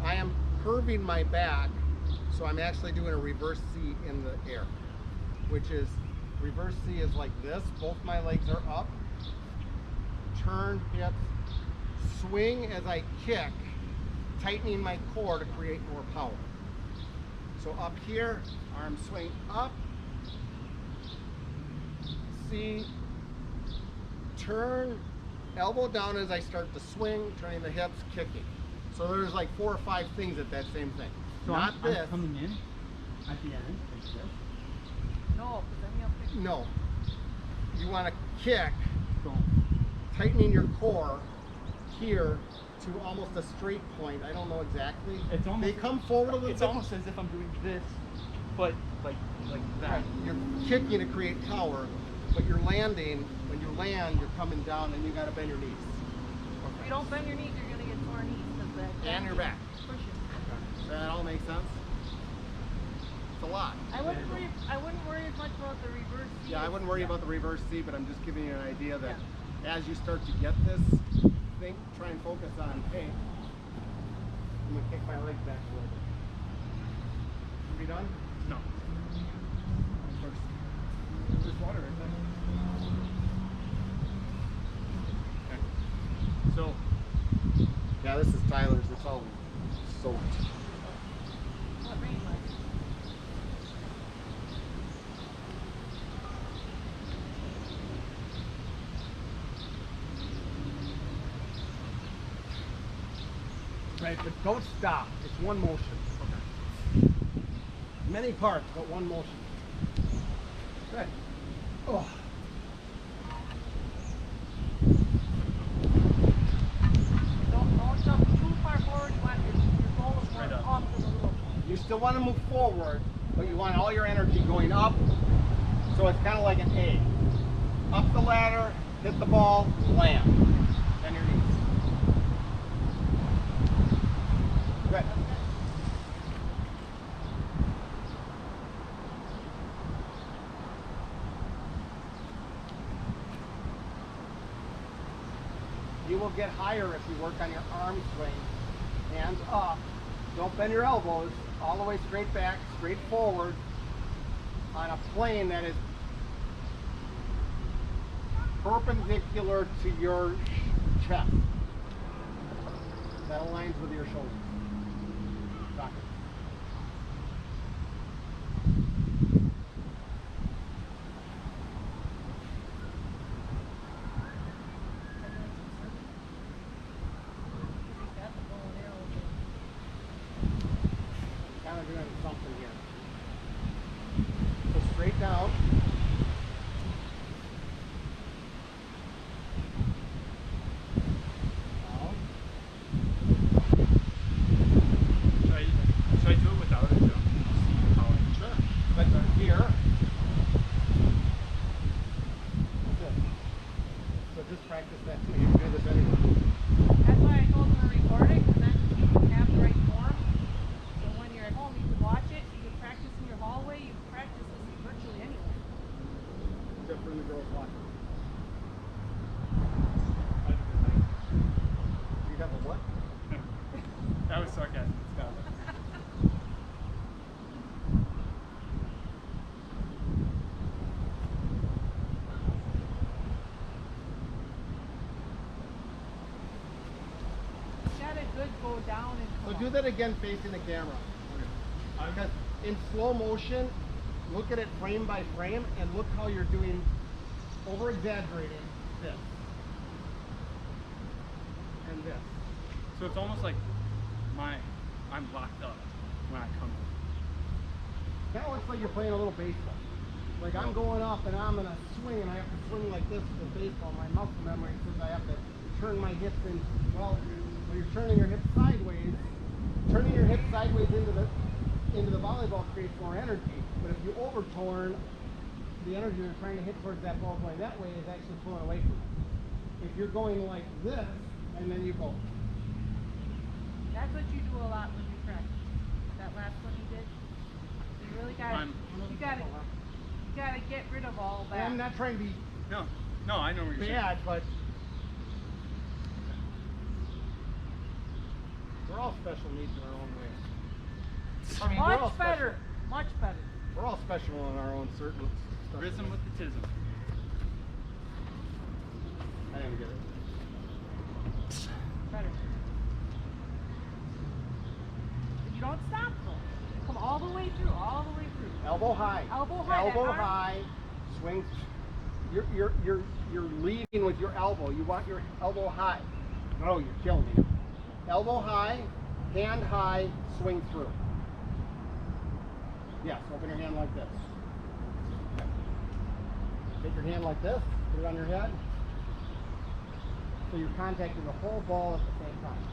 I am curving my back, so I'm actually doing a reverse C in the air, which is reverse C is like this. Both my legs are up. Turn hips, swing as I kick, tightening my core to create more power. So up here, arm swing up, C, turn, elbow down as I start to swing, turning the hips, kicking. So there's like 4 or 5 things at that same thing. So Not this. I'm coming in at the end like this. No, because then he'll pick. No. You want to kick, Boom. tightening your core here to almost a straight point. I don't know exactly. It's almost. They come forward a little It's bit. almost as if I'm doing this, but like that. Right. You're kicking to create power, but you're landing. When you land, you're coming down, and you got to bend your knees. If you don't bend your knees, you're gonna get sore knees because that. And your back. Push it. Does that all make sense? It's a lot. I wouldn't worry as much about the reverse C. Yeah, I wouldn't worry about the reverse C, but I'm just giving you an idea that Yeah. as you start to get this, try and focus on, hey, I'm gonna kick my legs back a little bit. Are we done? No. First. There's water right there. Okay. So Yeah, this is Tyler's. It's all soaked. What rain like? Right, but don't stop. It's one motion. okay. Many parts, but one motion. Good. Oh. Don't jump too far forward. You want your goal is Straight more up. off to the little. You still want to move forward, but you want all your energy going up. So it's kind of like an A. Up the ladder, hit the ball, land. Bend your knees. Good. You will get higher if you work on your arm swing. Hands up. Don't bend your elbows. All the way straight back, straight forward on a plane that is perpendicular to your chest. That aligns with your shoulders. Rock it. Kind of doing something here. So straight down. Down. Should I do it without it? Joe? See how I- Sure. But here. Good. So just practice that too. You can do this anywhere. That's why I told them to record it, because then you can have the right form. So when you're at home, you can watch it. You can practice in your hallway. You can practice this virtually anywhere. Except for the girls watching. You have a what? That was sarcasm. Stop. You got a good go down and So come do up. that again facing the camera. Because in slow motion, look at it frame by frame and look how you're doing, over exaggerating this. And this. So it's almost like I'm locked up when I come in. Kind of looks like you're playing a little baseball. Like I'm going up and I'm gonna swing and I have to swing like this with the baseball. My muscle memory says I have to turn my hips in. Well, when you're turning your hips sideways into the volleyball creates more energy. But if you overturn, the energy you're trying to hit towards that ball going that way is actually pulling away from it. If you're going like this and then you go, That's what you do a lot when you practice. That last one you did. You really gotta, you gotta get rid of all that. I'm not trying to be No, I know what you're bad, but we're all special needs in our own way. I mean, we're all Much better. special. Much better. We're all special in our own certain saying. stuff. Rhythm with the tism. I didn't get it. Better. But you don't stop though. Come all the way through. All the way through. Elbow high. Elbow high, that Elbow arm- high. Swing. You're leading with your elbow. You want your elbow high. No, you're killing me. Elbow high, hand high, swing through. Yes, open your hand like this. Okay. Take your hand like this, put it on your head. So you're contacting the whole ball at the same time.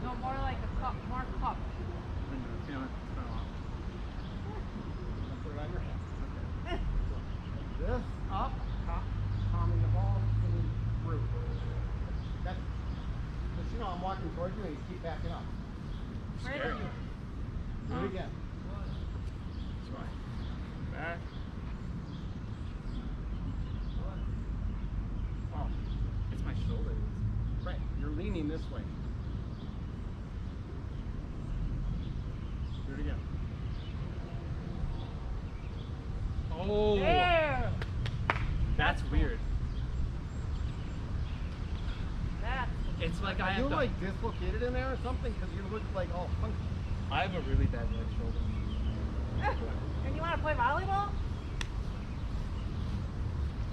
No, more like a cup. More cup. Feel it. And put it on your head. This up, calming the ball, spinning through. That's, because you know I'm walking towards you and you keep backing up. Right Scary. at you. Do it again. That's right. Back. Oh, it's my shoulder. Right, you're leaning this way. Do it again. Oh, There. that's weird. That's. It's like I Are have you the, like dislocated in there or something? Because you look like all funky. I have a really bad right shoulder. And you want to play volleyball?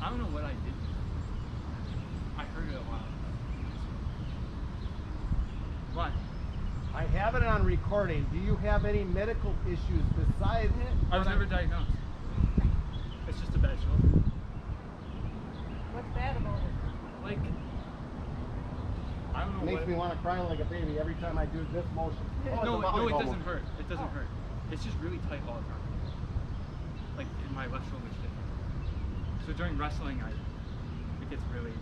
I don't know what I did. I heard it a while. What? I have it on recording. Do you have any medical issues besides it? I was never diagnosed. It's just a bad shoulder. What's bad about it? Like, I don't know It makes what. me want to cry like a baby every time I do this motion. Oh, it's a No, it volleyball doesn't motion. hurt. It doesn't hurt. It's just really tight all the time. Like in my left shoulder different. So during wrestling, it gets really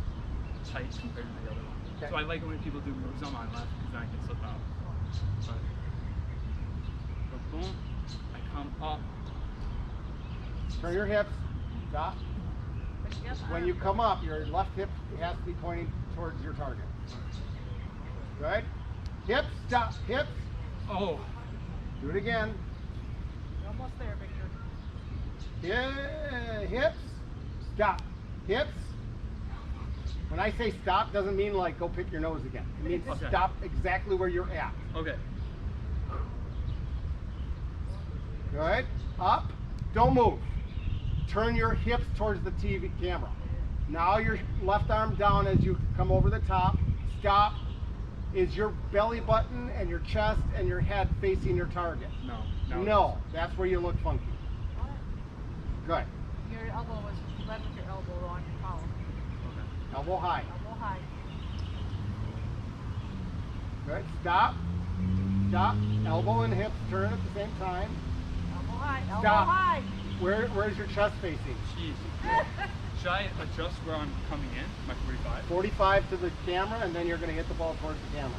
tight compared to the other one. Okay. So I like it when people do moves on my left because then I can slip out. But boom, I come up. Turn your hips. Stop. But yes, When you come up, your left hip has to be pointing towards your target. Good. Hips. Stop. Hips. Oh, Do it again. You're almost there, Victor. Yeah, hips. Stop. Hips. When I say stop, doesn't mean like go pick your nose again. It means Okay. stop exactly where you're at. okay. Good. Up. Don't move. Turn your hips towards the TV camera. Now your left arm down as you come over the top. Stop. Is your belly button and your chest and your head facing your target? No. No. That's where you look funky. What? Good. Your elbow was led with your elbow on your column. Okay. Elbow high. Elbow high. Good. Stop. Stop. Elbow and hips turn at the same time. Elbow high. Elbow Stop. high. Where's your chest facing? Jeez. Should I adjust where I'm coming in? My 45? 45 to the camera, and then you're going to hit the ball towards the camera.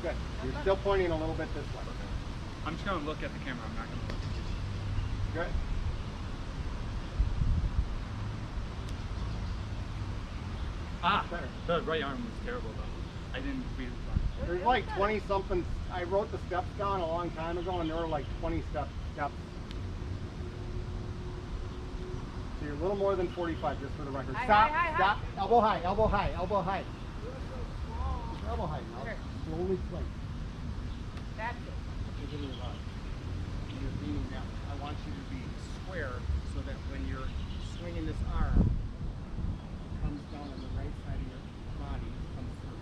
Good. You're still pointing a little bit this way. I'm just gonna look at the camera. I'm not gonna look at you. Good. Ah, Better. the right arm was terrible though. I didn't read it fine. There's like 20 something. I wrote the steps down a long time ago, and there were like 20 steps. So you're a little more than 45, just for the record. High, Stop. high, high, Stop. high. Elbow high. Elbow high. Elbow high. Elbow high now. There. Slowly swing. That's it. You're leaning down. I want you to be square so that when you're swinging this arm, it comes down on the right side of your body, comes through.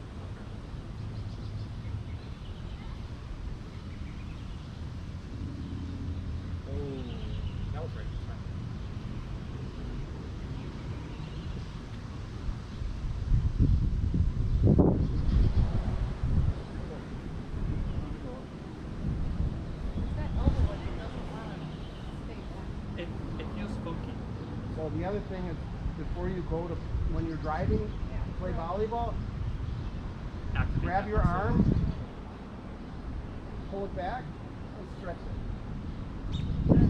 Oh, the other thing is, before you go to, when you're driving to play volleyball, Activate grab that your muscle. arm, pull it back, and stretch it. Honestly,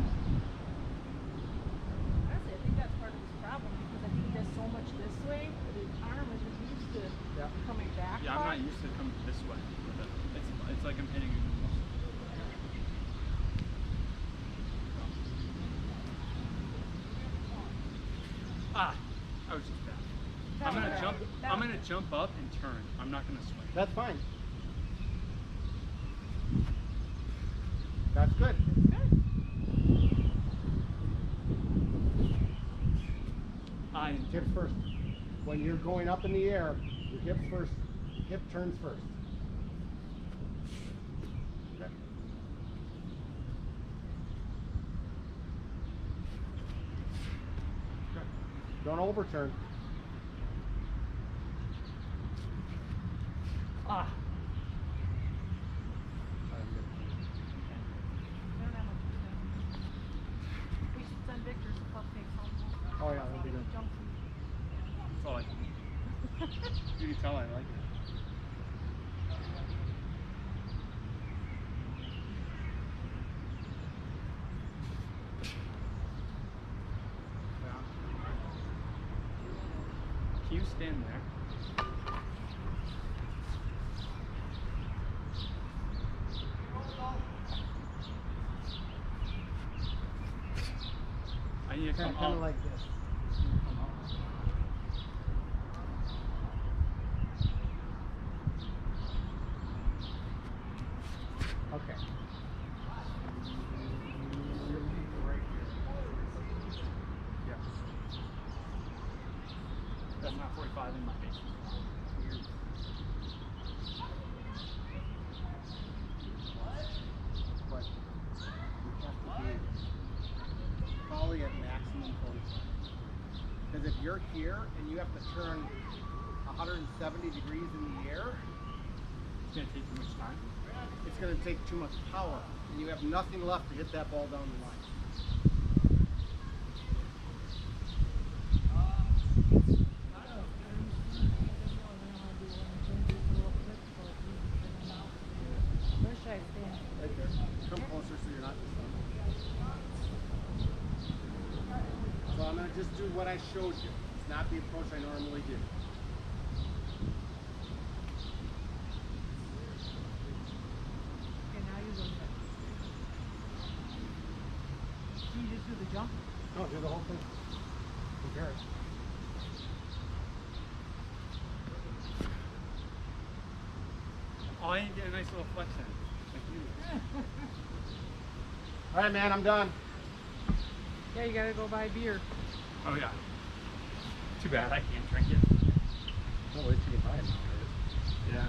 I think that's part of his problem because I think he does so much this way that his arm is just used to Yeah. coming back. Yeah, I'm not used to coming this way with it. It's like I'm hitting a good muscle. Ah, I was just bad. I'm gonna jump up and turn. I'm not gonna swing. That's fine. That's good. Good. Hips first. When you're going up in the air, your hips first. Hip turns first. Okay. Good. Don't overturn. Ah. We don't have much to do. We should send Victor some cupcakes home. Oh yeah, that'll be good. Junk food. That's all I can eat. You can tell I like it. Can you stand there? I need to come Kind of up. like this. Come up. Okay. Your feet are right here. Yeah. That's not 45 in my face. Weird. But you have to be probably at maximum 45. Because if you're here and you have to turn 170 degrees in the air, It's gonna take too much time. it's going to take too much power. And you have nothing left to hit that ball down the line. Where should I stand? Right there. Come closer so you're not in the sun. So I'm going to just do what I showed you. It's not the approach I normally do. Okay, now you go. Do you just do the jump? No, do the whole thing. Compare it. Oh, I didn't get a nice little flex in. Like you. All right, man, I'm done. Yeah, you gotta go buy beer. Oh yeah. Too bad I can't drink it. Oh, wait till you buy it. Yeah.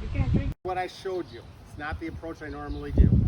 You can't drink. What I showed you. It's not the approach I normally do.